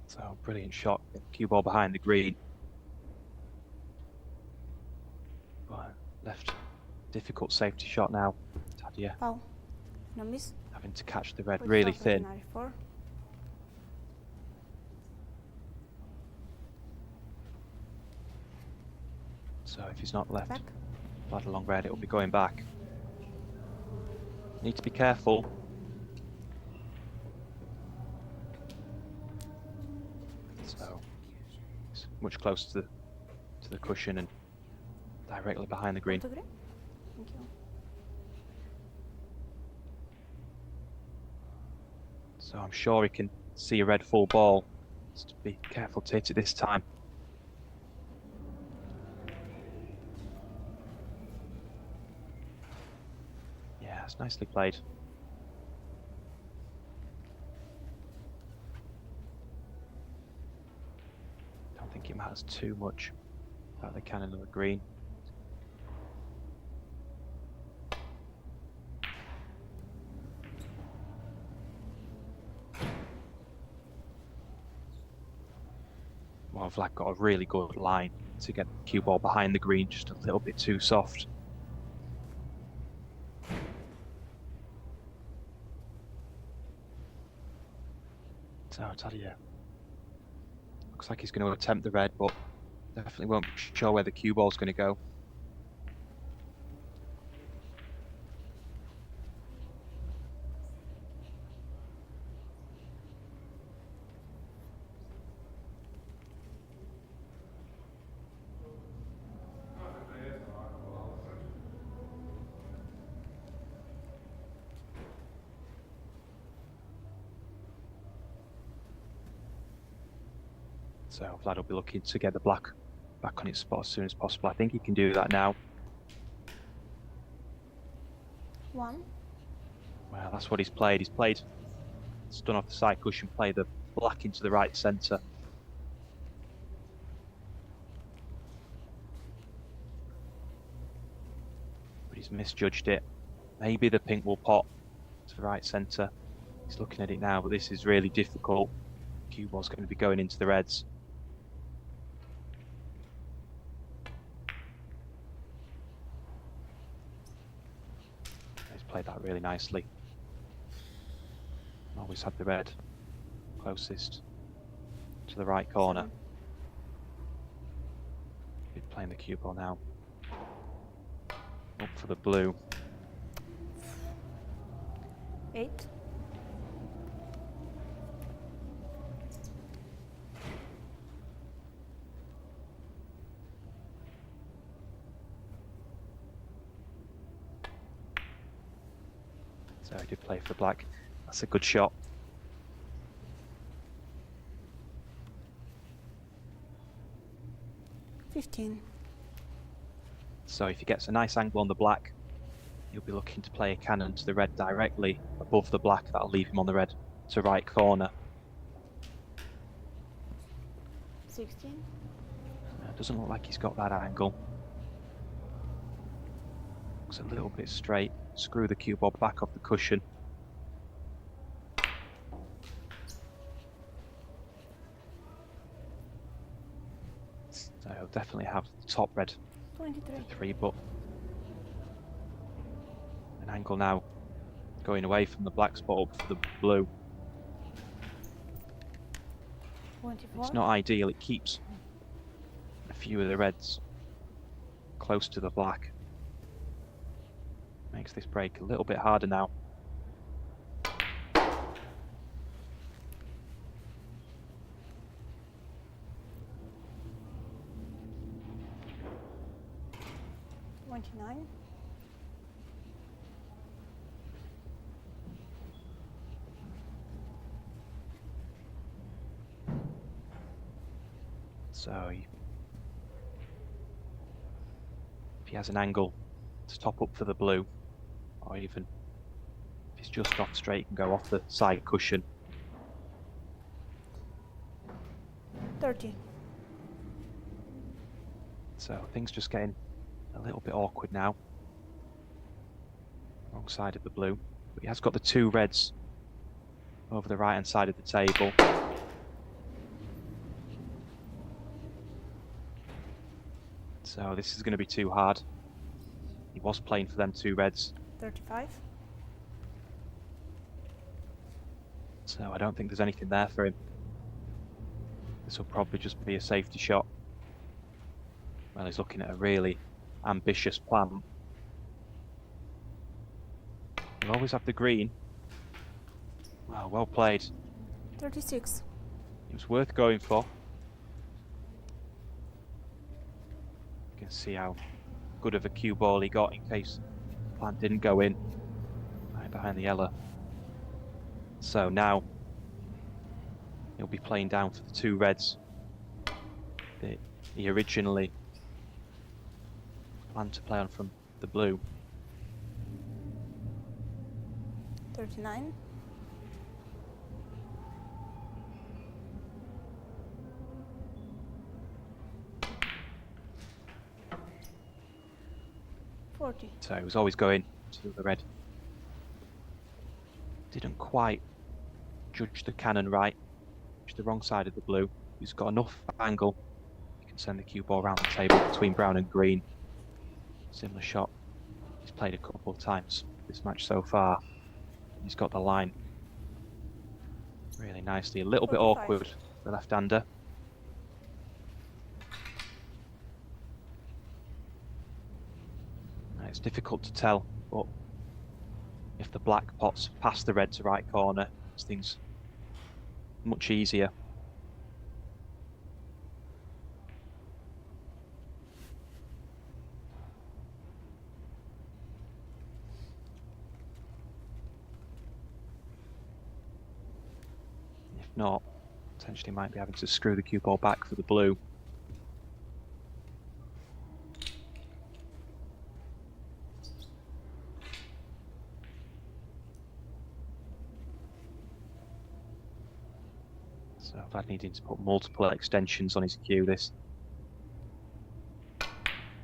So brilliant shot, cue ball behind the green. But left difficult safety shot now. Tadija Foul. No miss. having to catch the red really thin. So if he's not left Vlad along red, it will be going back. Need to be careful. So it's much closer to the cushion and directly behind the green. Thank you. So I'm sure he can see a red full ball. Just be careful to hit it this time. Yeah, it's nicely played. Don't think it matters too much about the cannon of the green. Well, Vlad got a really good line to get the cue ball behind the green, just a little bit too soft. So Tadija looks like he's going to attempt the red, but definitely won't be sure where the cue ball's going to go. So Vlad will be looking to get the black back on its spot as soon as possible. I think he can do that now. 1. Well, that's what he's played. He's done off the side cushion, play the black into the right centre. But he's misjudged it. Maybe the pink will pop to the right centre. He's looking at it now, but this is really difficult. Cue ball's going to be going into the reds. He's played that really nicely. Always had the red closest to the right corner. He's playing the cue ball now. Up for the blue. 8. So he did play for black. That's a good shot. $15. So if he gets a nice angle on the black, he'll be looking to play a cannon to the red directly above the black. That'll leave him on the red to right corner. 16. It doesn't look like he's got that angle. Looks a little bit straight. Screw the cue ball back off the cushion. So he'll definitely have the top red 23. 3, but an angle now going away from the black spot up for the blue. 24. It's not ideal. It keeps a few of the reds close to the black. Makes this break a little bit harder now. $29. So if he has an angle to top up for the blue, or even if he's just off straight, he can go off the side cushion. 30. So things just getting a little bit awkward now. Wrong side of the blue. But he has got the 2 reds over the right hand side of the table. So this is going to be too hard. He was playing for them 2 reds. 35. So I don't think there's anything there for him. This will probably just be a safety shot. Well, he's looking at a really ambitious plan. He'll always have the green. Wow, well played. 36. It was worth going for. You can see how good of a cue ball he got in case the plan didn't go in. Right behind the yellow. So now he'll be playing down for the 2 reds that he originally planned to play on from the blue. 39. $40. So he was always going to the red. Didn't quite judge the cannon right. Judged the wrong side of the blue. who's got enough angle, he can send the cue ball around the table between brown and green. Similar shot he's played a couple of times this match so far. He's got the line really nicely. A little bit 45. awkward, the left-hander. It's difficult to tell, but if the black pots past the red to right corner, it's things much easier. If not, potentially might be having to screw the cue ball back for the blue. So Vlad needing to put multiple extensions on his cue. This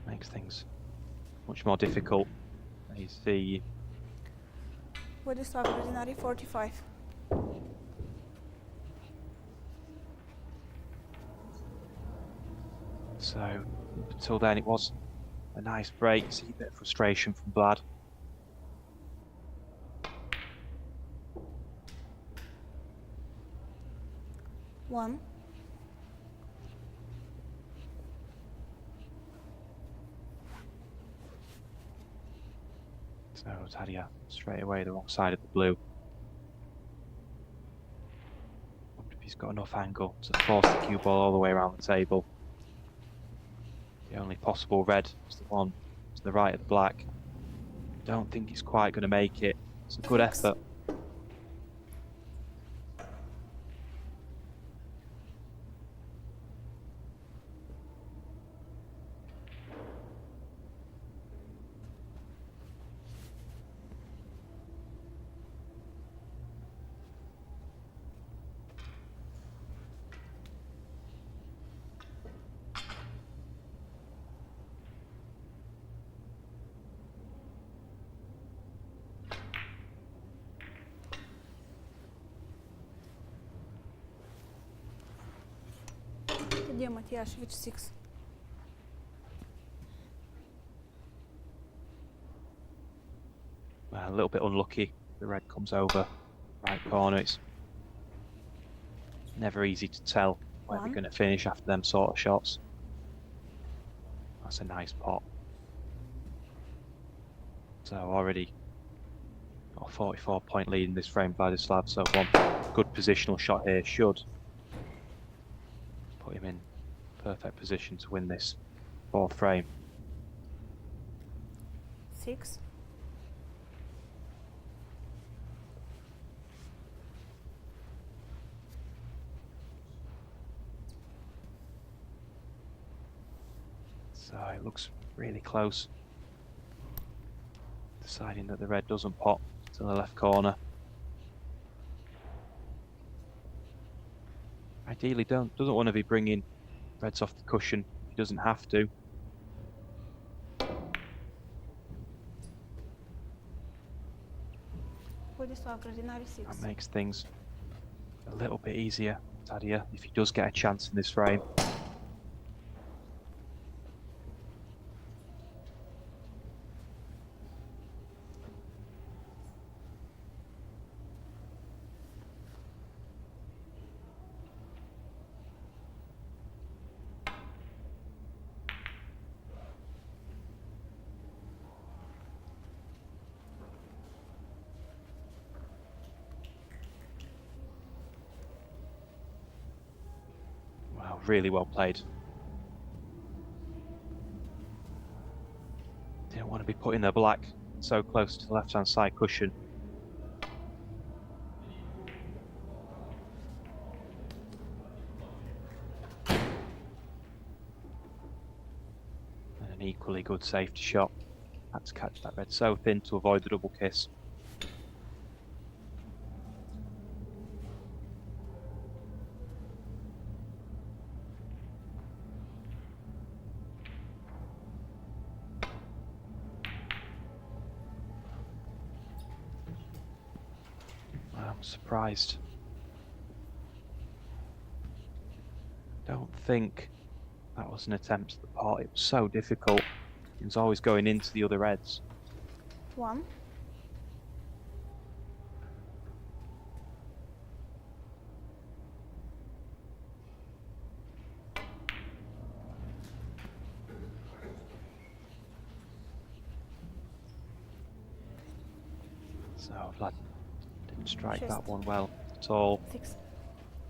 makes things much more difficult. He's the Vladislav Gradinari, 45. so until then it was a nice break. See a bit of frustration from Vlad. One. So Tadija straight away the wrong side of the blue. Wonder if he's got enough angle to force the cue ball all the way around the table. The only possible red is the one to the right of the black. Don't think he's quite going to make it. It's a good effort. Tadija Matijasevic, 6. A little bit unlucky. The red comes over right corner. It's never easy to tell where they're going to finish after them sort of shots. That's a nice pot. So already got a 44-point lead in this frame, Vladislav. So one good positional shot here should put him in perfect position to win this fourth frame. 6. So it looks really close. Deciding that the red doesn't pop to the left corner. Ideally doesn't want to be bringing reds off the cushion. He doesn't have to. Vladislav Gradinari, 6. That makes things a little bit easier, Tadija, if he does get a chance in this frame. Wow, really well played. Didn't want to be putting the black so close to the left-hand side cushion. And an equally good safety shot. Had to catch that red so thin to avoid the double kiss. I'm surprised Don't think that was an attempt at the pot. It was so difficult. It was always going into the other reds. 1. So Vlad didn't strike Just that one well at all 6.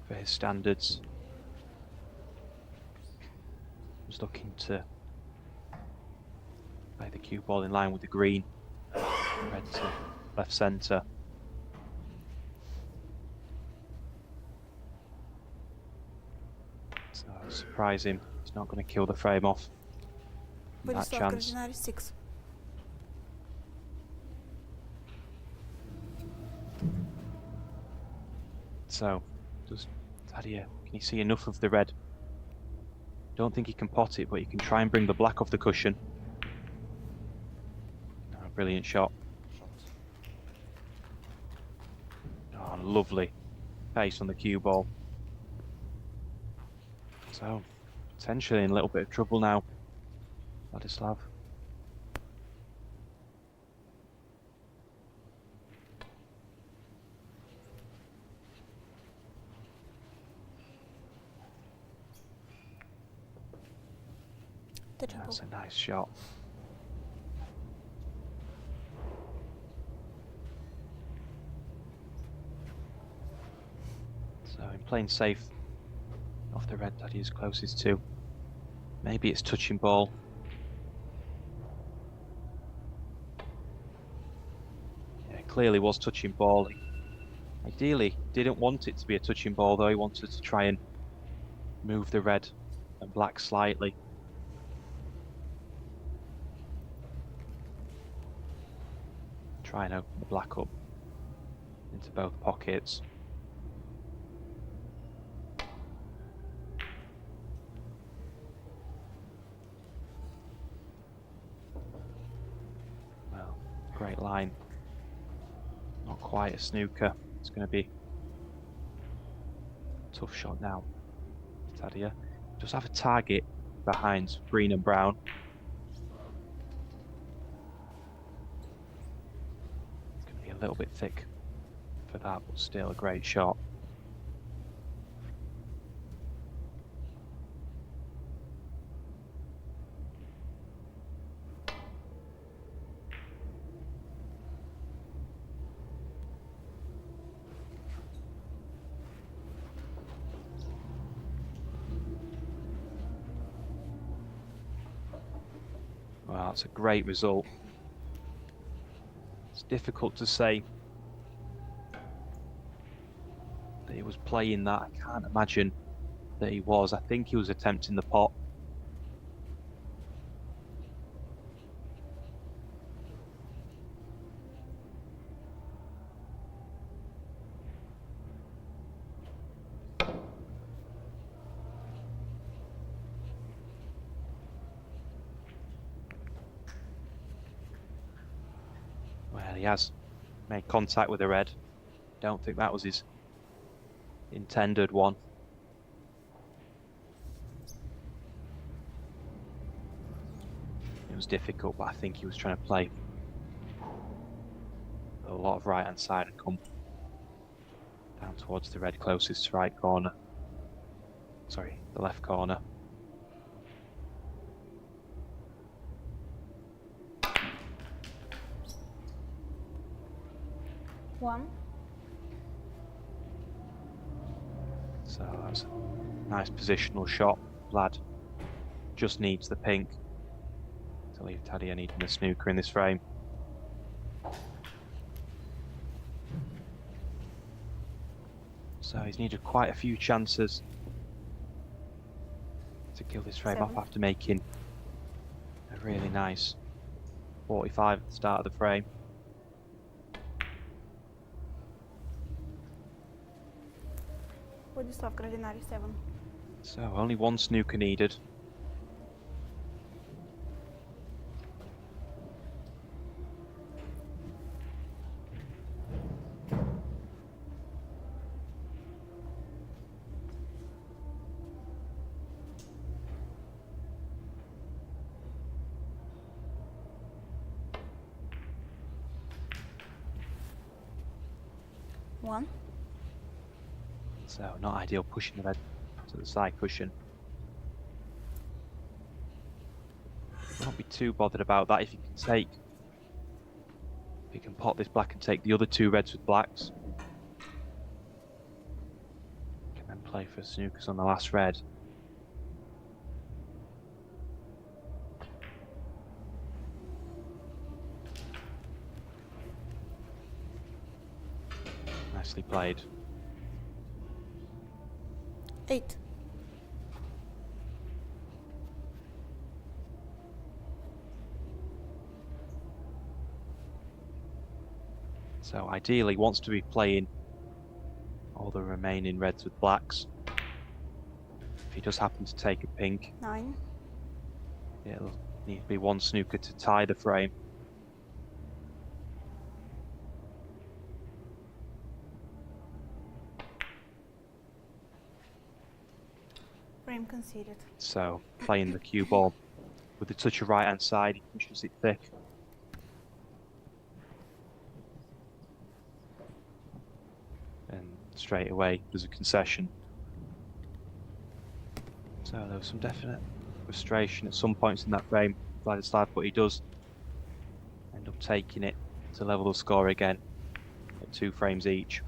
for his standards. Was looking to play the cue ball in line with the green. Red to left centre. So surprise him. He's not going to kill the frame off. That Vladislav chance. Gradinari 6. So, does Tadija, can you see enough of the red? Don't think he can pot it, but he can try and bring the black off the cushion. Oh, brilliant shot. Oh, lovely pace on the cue ball. So, potentially in a little bit of trouble now, Vladislav. That's a nice shot. So in playing safe off the red that he is closest to. Maybe it's touching ball. Yeah, it clearly was touching ball. He ideally didn't want it to be a touching ball, though. He wanted to try and move the red and black slightly. Try and open the black up into both pockets. Well, great line. Not quite a snooker. It's going to be a tough shot now. Tadija does have a target behind green and brown. A little bit thick for that, but still a great shot. Well, that's a great result. It's difficult to say that he was playing that. I can't imagine that he was. I think he was attempting the pot. Well, he has made contact with the red. Don't think that was his intended one. It was difficult, but I think he was trying to play a lot of right hand side and come down towards the red closest to right corner. Sorry, the left corner. One. So that's a nice positional shot. Vlad just needs the pink to leave Tadija needing the snooker in this frame. So he's needed quite a few chances to kill this frame off after making a really nice 45 at the start of the frame. Vladislav Gradinari 7. So only one snooker needed. 1. So not ideal pushing the red to the side cushion. Don't be too bothered about that if you can take. If you can pot this black and take the other 2 reds with blacks. Can then play for snookers on the last red. Nicely played. 8. So ideally wants to be playing all the remaining reds with blacks. If he does happen to take a pink, 9. it'll need to be 1 snooker to tie the frame. Frame conceded. So playing the cue ball with a touch of right hand side, he pushes it thick. And straight away there's a concession. So there was some definite frustration at some points in that frame, Vladislav, but he does end up taking it to level the score again at 2 frames each.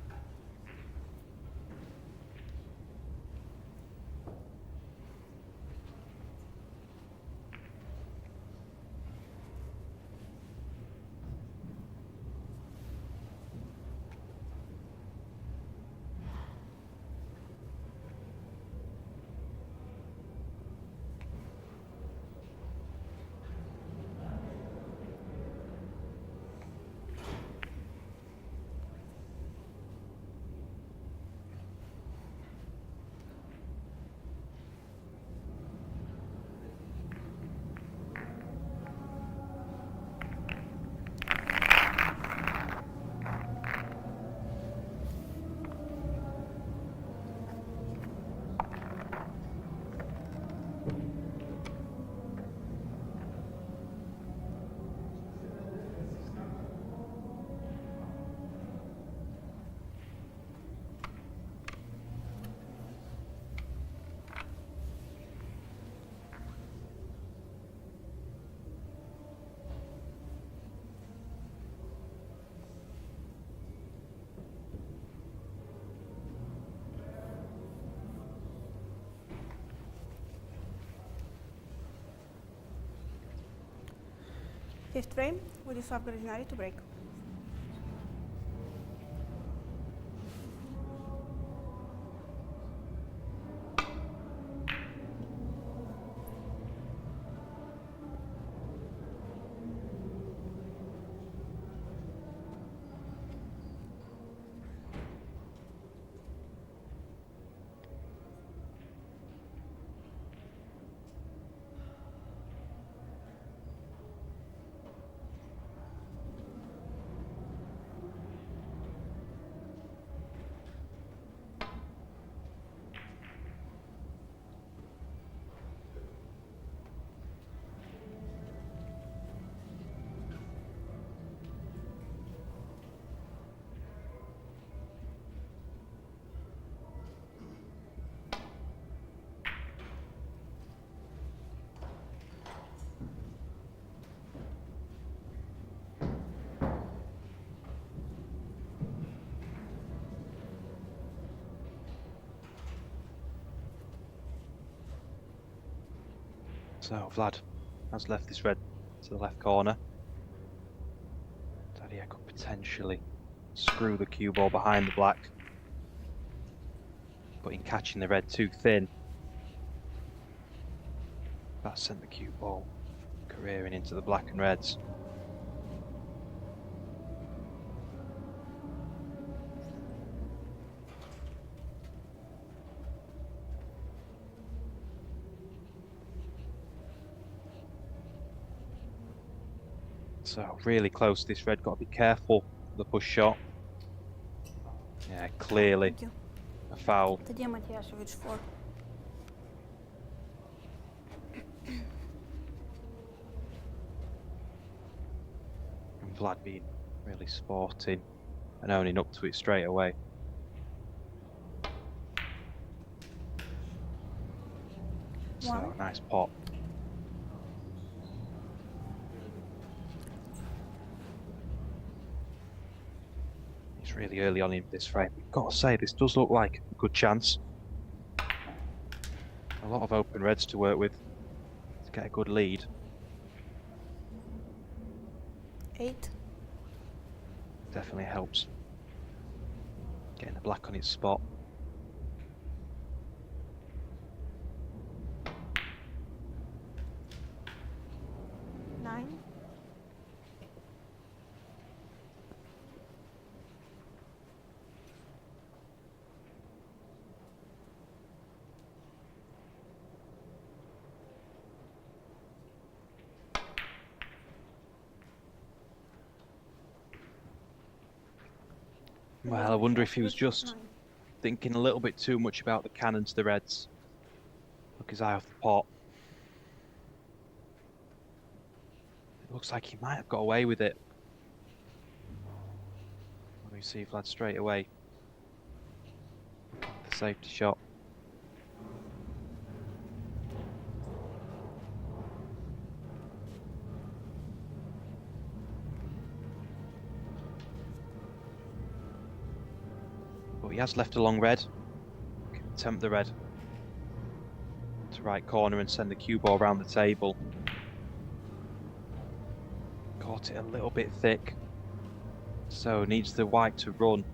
Fifth frame, Vladislav Gradinari to break. So Vlad has left this red to the left corner. Tadija could potentially screw the cue ball behind the black, but in catching the red too thin, that sent the cue ball careering into the black and reds. So really close this red, got to be careful of the push shot. Yeah, clearly Thank you. a foul. Tadija Matijasevic 4. And Vlad being really sporting and owning up to it straight away. So, One. nice pot. It's really early on in this frame. I've got to say, this does look like a good chance. A lot of open reds to work with to get a good lead. 8. Definitely helps. Getting the black on its spot. Nine. Well, I wonder if he was With just 9. thinking a little bit too much about the cannon to the reds. Took his eye off the pot. It looks like he might have got away with it. Let me see Vlad straight away. The safety shot. But he has left a long red. Can attempt the red to right corner and send the cue ball around the table. Caught it a little bit thick. So needs the white to run.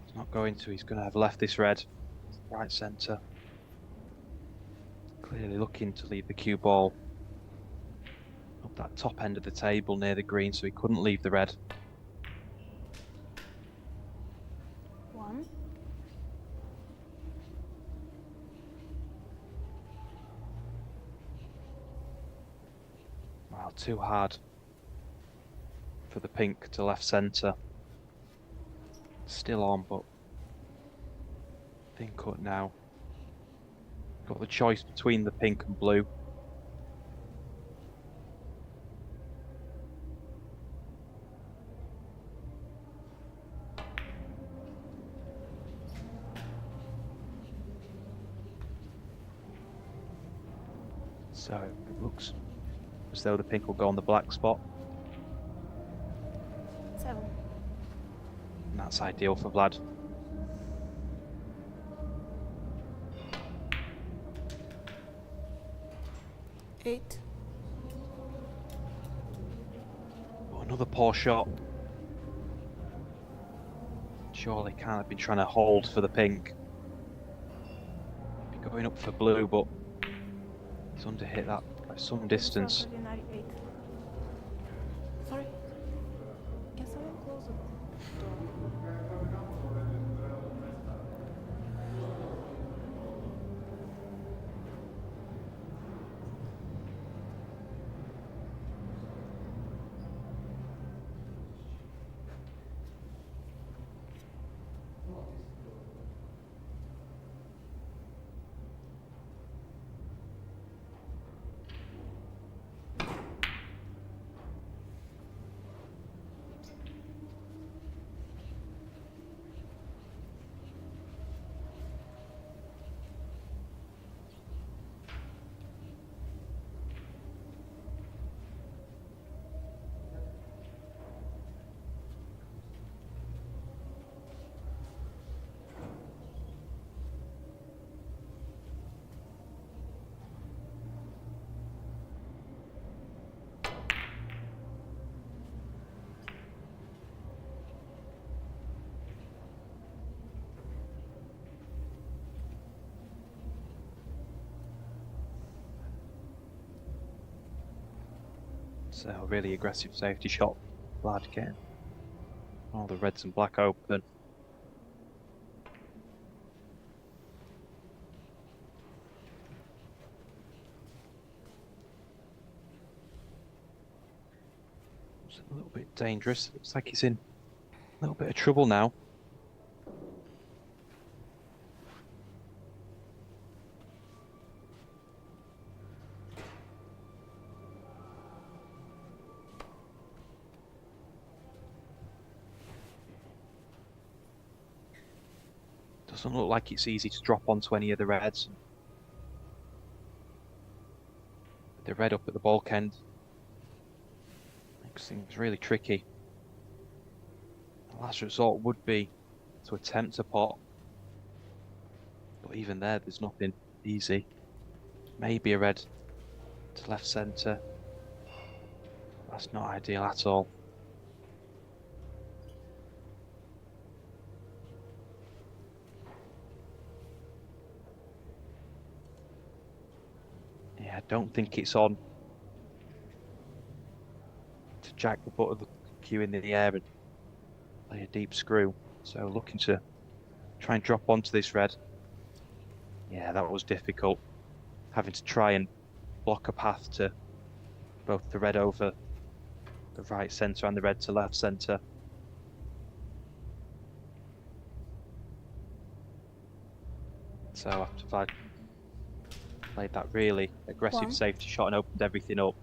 He's not going to, he's going to have left this red. Right centre. Clearly looking to leave the cue ball up that top end of the table near the green, so he couldn't leave the red. 1. Wow, too hard for the pink to left centre. Still on, but thin cut now. Got the choice between the pink and blue. So it looks as though the pink will go on the black spot. 7. And that's ideal for Vlad. Eight. Oh, another poor shot. Surely can't have been trying to hold for the pink. Be going up for blue, but he's under hit that by some distance. Gradinari 8. Sorry. Can someone close the door? So a really aggressive safety shot. Vlad getting all the reds and black open. It's a little bit dangerous. Looks like he's in a little bit of trouble now. Doesn't look like it's easy to drop onto any of the reds. the red up at the bulk end. Makes things really tricky. The last resort would be to attempt a pot. But even there's nothing easy. Maybe a red to left centre. That's not ideal at all. Yeah, I don't think it's on to jack the butt of the cue in the air and play a deep screw. So looking to try and drop onto this red. Yeah, that was difficult. Having to try and block a path to both the red over the right centre and the red to left centre. So after I played that really aggressive safety shot and opened everything up,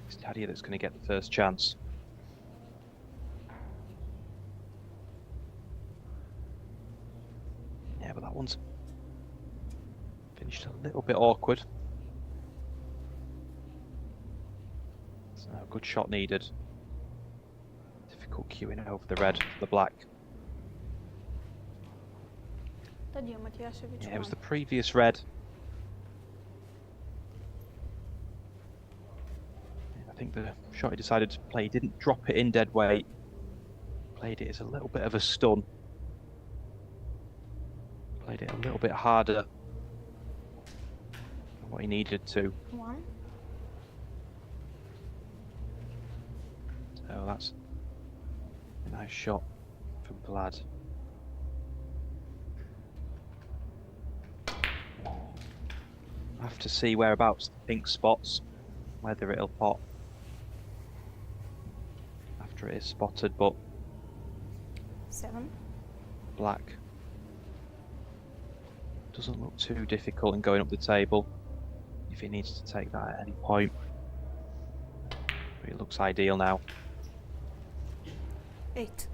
it's Tadija that's going to get the first chance. Yeah, but that one's finished a little bit awkward. So good shot needed. Difficult cueing over the red, the black. Tadija Matijasevic. Yeah, it was the previous red. I think the shot he decided to play, he didn't drop it in dead weight. Played it as a little bit of a stun. Played it a little bit harder than what he needed to. One. So that's a nice shot from Vlad. I have to see whereabouts the pink spots, whether it'll pot after it is spotted, but 7. black doesn't look too difficult in going up the table if he needs to take that at any point. But it looks ideal now. 8.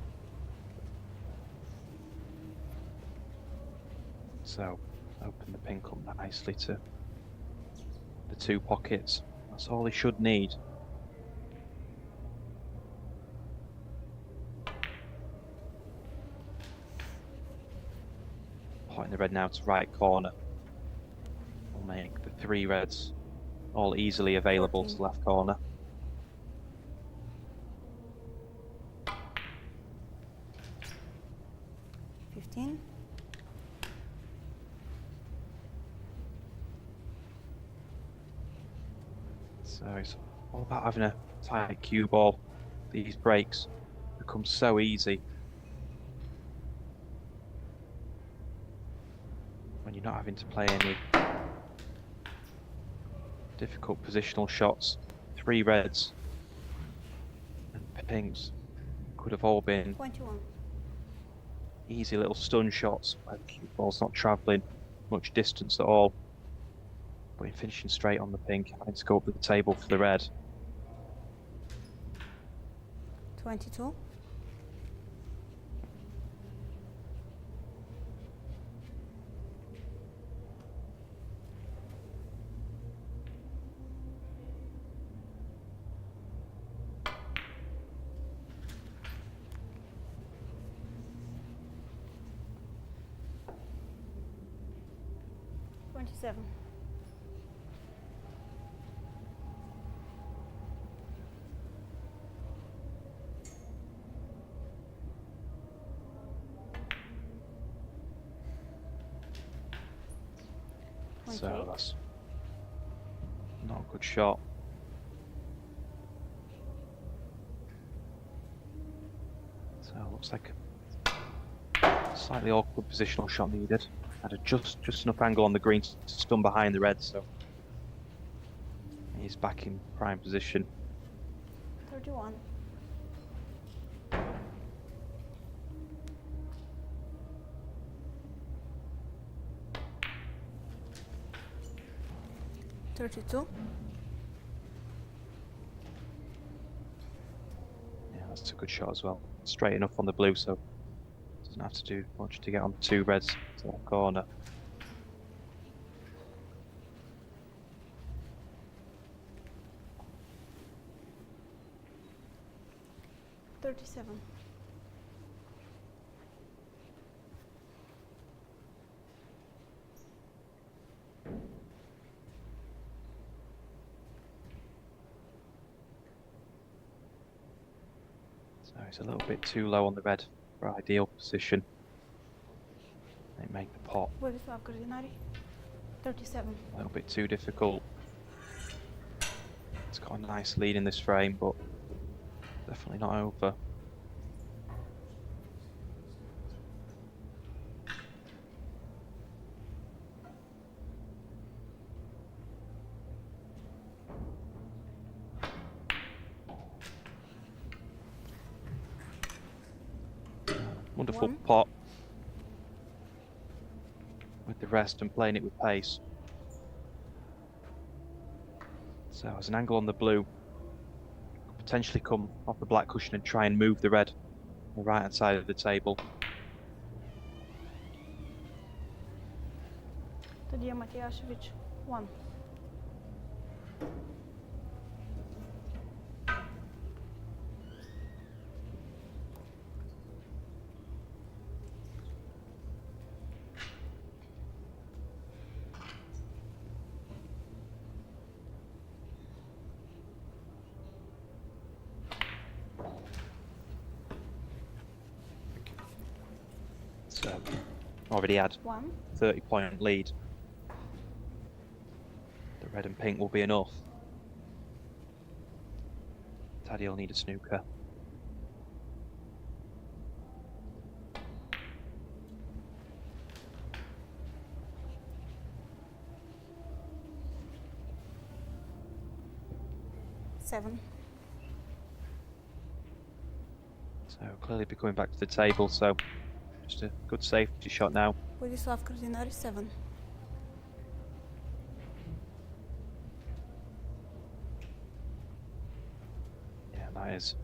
So open the pink up nicely to the 2 pockets. That's all he should need. Pointing the red now to right corner. Will make the 3 reds all easily available to left corner. So it's all about having a tight cue ball. These breaks become so easy when you're not having to play any difficult positional shots. 3 reds and pinks could have all been 21. easy little stun shots where the cue ball's not travelling much distance at all. But in finishing straight on the pink, having to go up the table for the red. 22. Seven. So that's not a good shot. So it looks like a slightly awkward positional shot needed. Had a just enough angle on the green to stun behind the red, so he's back in prime position. 31. Yeah, that's a good shot as well. Straight enough on the blue, so doesn't have to do much to get on 2 reds to that corner. 37. So it's a little bit too low on the red for ideal position. They make the pot Vladislav Gradinari, 37. a little bit too difficult. It's got a nice lead in this frame, but definitely not over. Wonderful One. pot with the rest and playing it with pace. So as an angle on the blue, could potentially come off the black cushion and try and move the red on the right hand side of the table. Tadija Matijasevic, 1. So already had 1. 30-point lead. The red and pink will be enough. Tadija will need a snooker. Seven. So clearly be coming back to the table, so just a good safety shot now. Vladislav Gradinari, 7. Yeah, that is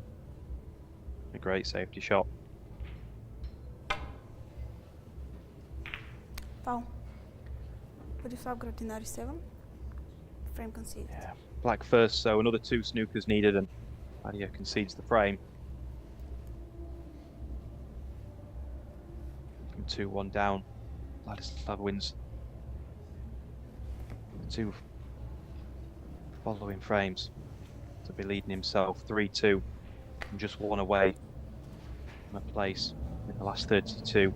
a great safety shot. Foul. Vladislav Gradinari, 7. Frame conceded. Yeah, black first, so another 2 snookers needed, and Tadija concedes the frame. From 2-1 down, Vladislav wins the 2 following frames to be leading himself 3-2 and just 1 away from a place in the last 32.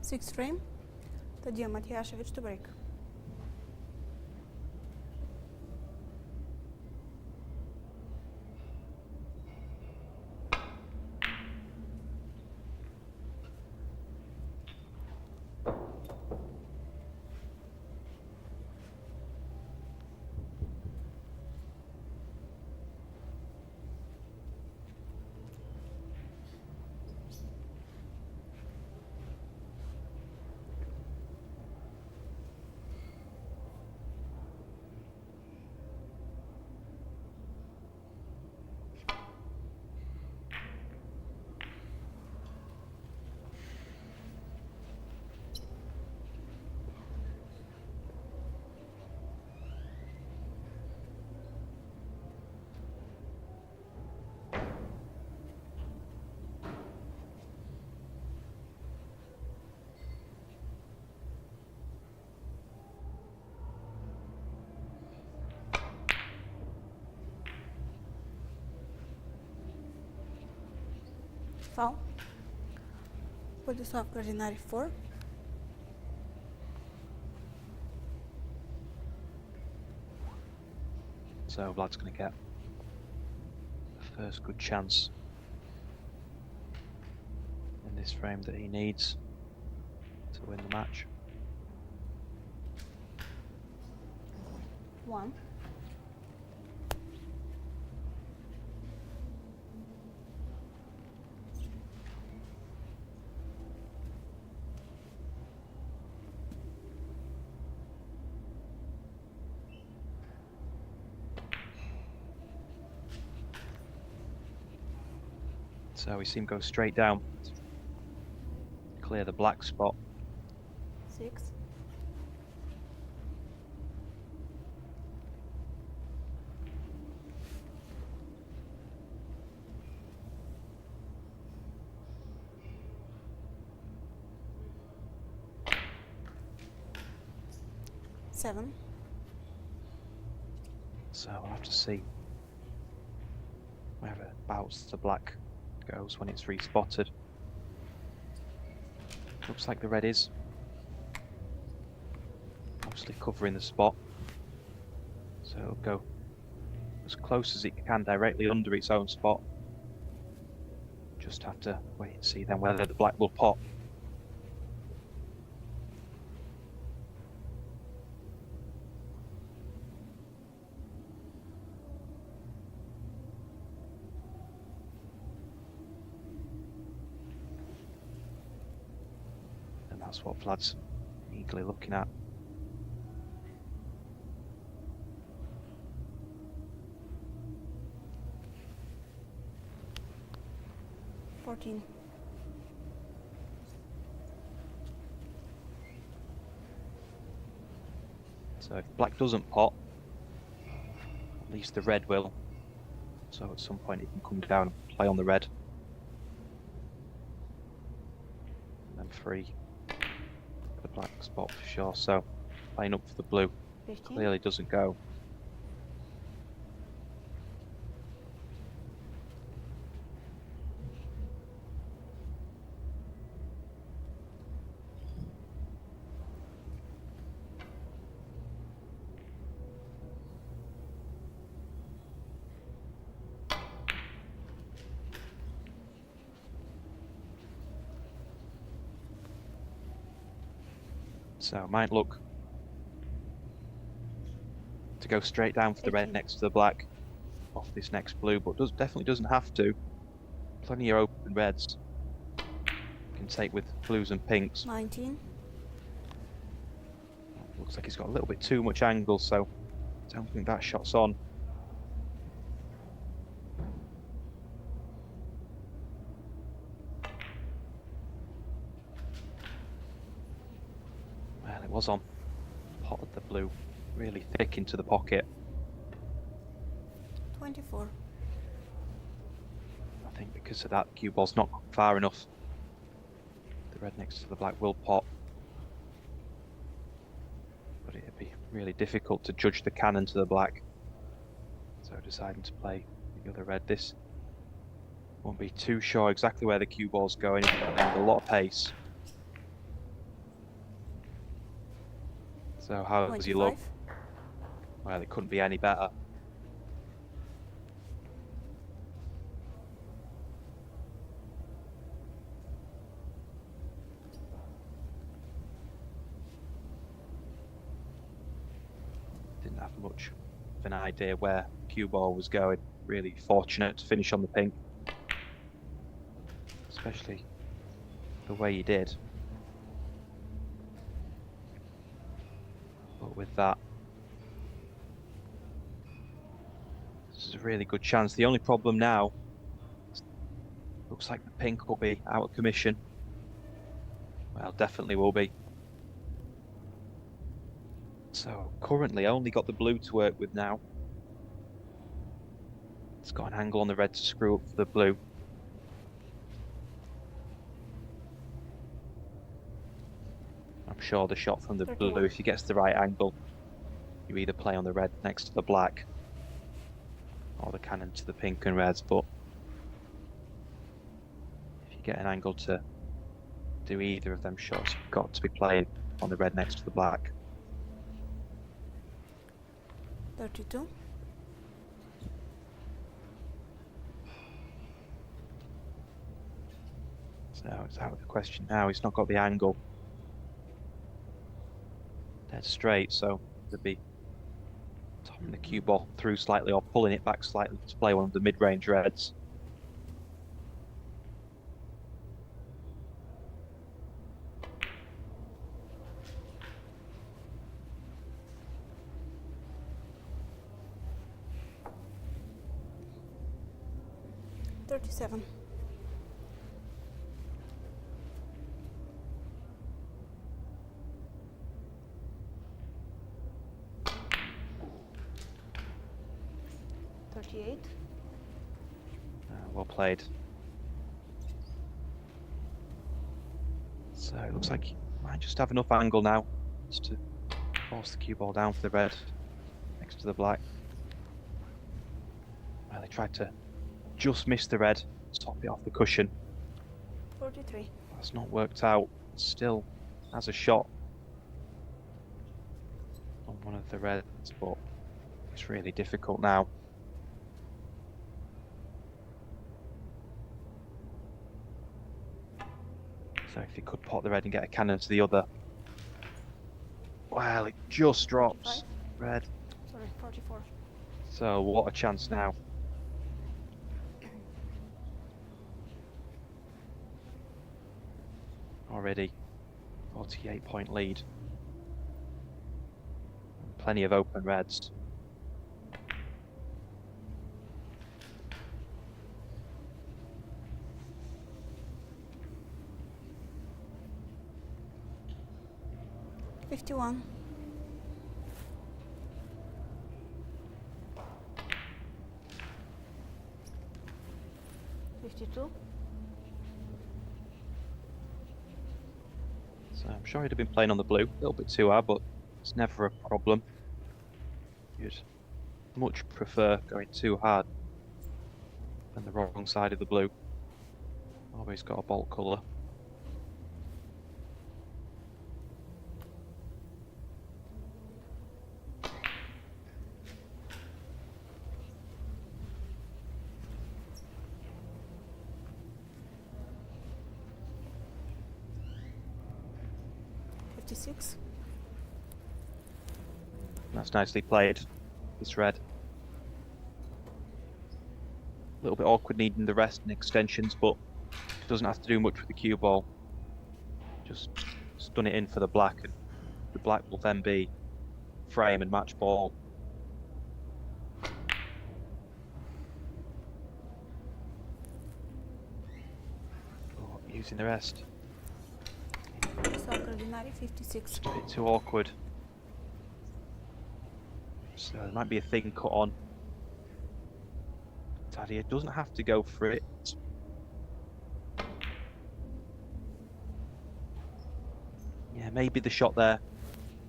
Sixth frame. Tadija Matijasevic to break. Foul. Vladislav Gradinari 4. So Vlad's going to get the first good chance in this frame that he needs to win the match. 1. So we see him go straight down, clear the black spot. 6. Seven. So we'll have to see whereabouts the black goes when it's respotted. Looks like the red is mostly covering the spot, so it'll go as close as it can directly under its own spot. Just have to wait and see then whether the black will pop. That's what Vlad's eagerly looking at. $14. So if black doesn't pop, at least the red will. So at some point it can come down and play on the red. And then free the black spot for sure. So playing up for the blue 15. clearly doesn't go. So might look to go straight down for the red 18. next to the black off this next blue, but definitely doesn't have to. Plenty of open reds. Can take with blues and pinks. 19. Looks like he's got a little bit too much angle, so I don't think that shot's on. Well, it was on. Potted the blue really thick into the pocket. 24. I think because of that, cue ball's not far enough. The red next to the black will pop. But it'd be really difficult to judge the cannon to the black. So deciding to play the other red. This won't be too sure exactly where the cue ball's going. It's got a lot of pace. So how does he look? 25. Well, it couldn't be any better. Didn't have much of an idea where cue ball was going. Really fortunate to finish on the pink. Especially the way he did. But with that, this is a really good chance. The only problem now, looks like the pink will be out of commission. Well, definitely will be. So currently only got the blue to work with now. It's got an angle on the red to screw up for the blue. I'm sure the shot from the 31. blue, if he gets the right angle, you either play on the red next to the black or the cannon to the pink and reds, but if get an angle to do either of them shots, you've got to be playing on the red next to the black. 32. So it's out of the question now. He's not got the angle. Dead straight, so there'd be topping the cue ball through slightly or pulling it back slightly to play one of the mid-range reds. Thirty-seven. Well played. So it looks like he might just have enough angle now just to force the cue ball down for the red next to the black. Well, he tried to just miss the red, top it off the cushion. 43. That's not worked out. Still has a shot on one of the reds, but it's really difficult now. So if he could pot the red and get a cannon to the other. Well, it just drops. 45. Red. Sorry, 44. So what a chance now. Already 48-point lead. And plenty of open reds. $51. $52. So I'm sure he'd have been playing on the blue, a little bit too hard, but it's never a problem. You'd much prefer going too hard than the wrong side of the blue. Always got a bolt colour. $56. That's nicely played, this red. A little bit awkward needing the rest and extensions, but it doesn't have to do much with the cue ball. Just stun it in for the black, and the black will then be frame and match ball. Oh, using the rest. Vladislav Gradinari, 56. Just a bit too awkward. So there might be a thing cut on. Tadija doesn't have to go for it. Yeah, maybe the shot there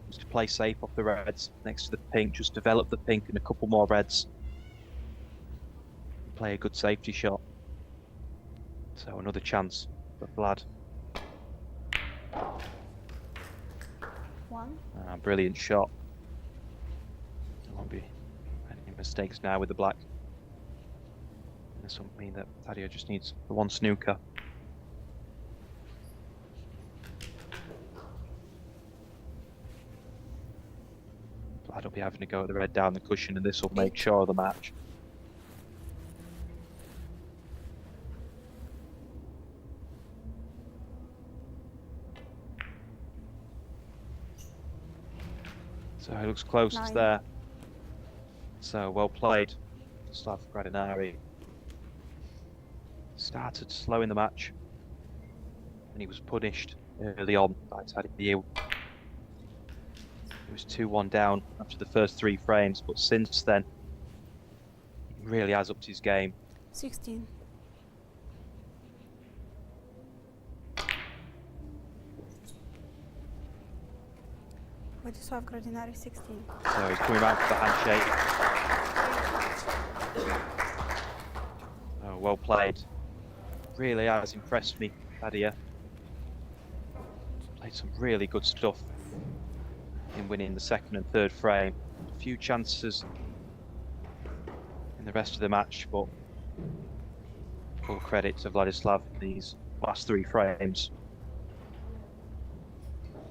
was to play safe off the reds next to the pink, just develop the pink and a couple more reds. Play a good safety shot. So another chance for Vlad. 1. Brilliant shot. There won't be any mistakes now with the black. This will mean that Tadija just needs the one snooker. Vlad will be having to go at the red down the cushion, and this will make sure of the match. So it looks close 9. there. So well played, Vladislav Gradinari. Started slow in the match, and he was punished early on by Tadija. He was 2-1 down after the first 3 frames, but since then, he really has upped his game. 16. Vladislav Gradinari, 16. So he's coming round for the handshake. Oh, well played. really has impressed me, Tadija. Played some really good stuff in winning the second and third frame. A few chances in the rest of the match, but full credit to Vladislav in these last 3 frames.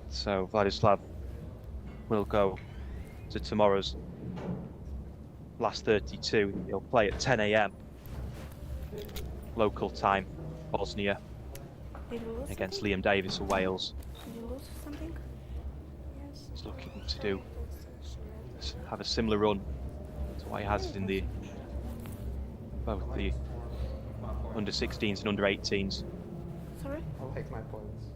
So Vladislav will go to tomorrow's last 32. He'll play at 10 a.m. local time, Bosnia, Did you lose against something? Liam Davis of Wales. Did you lose something? Yes. He's looking to have a similar run to what he has in the both the under 16s and under 18s. Sorry? I'll take my points.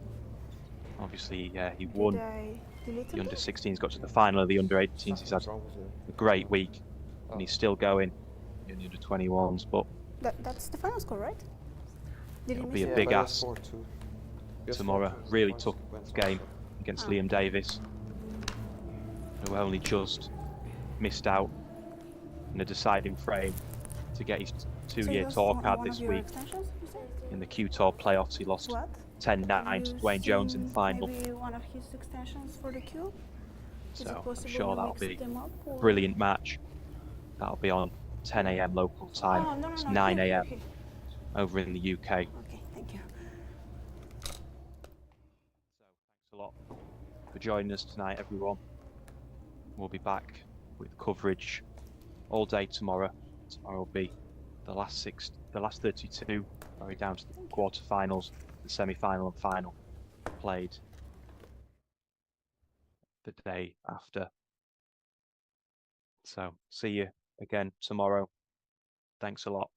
Obviously, he won Did I delete the under something? 16s, got to the final of the under 18s. He's had Something's wrong with you. a great week, Oh. and he's still going in the under 21s. But That's the final score, right? Did you It'll miss be a it? big but ask it's 4-2. Yes, tomorrow. 4-2. Really Points tough went game also. against Ah. Liam Davis, who only just missed out in a deciding frame to get his So you two-year lost tour one card of this your week. extensions, you said? In the Q Tour playoffs, he lost What? 10-9 to Have Dwayne you Jones in the seen final. Maybe one of his extensions for the Q? Is it So I'm possible sure you that'll mixed be them up, a or- brilliant match. That'll be on 10 a.m. local time. Oh, no, It's no, 9 here, a.m. here. over in the UK. Okay, thank you. So thanks a lot for joining us tonight, everyone. We'll be back with coverage all day tomorrow. Tomorrow will be the last 32, right down to the quarterfinals, the semi-final and final played the day after. So see you again tomorrow. Thanks a lot.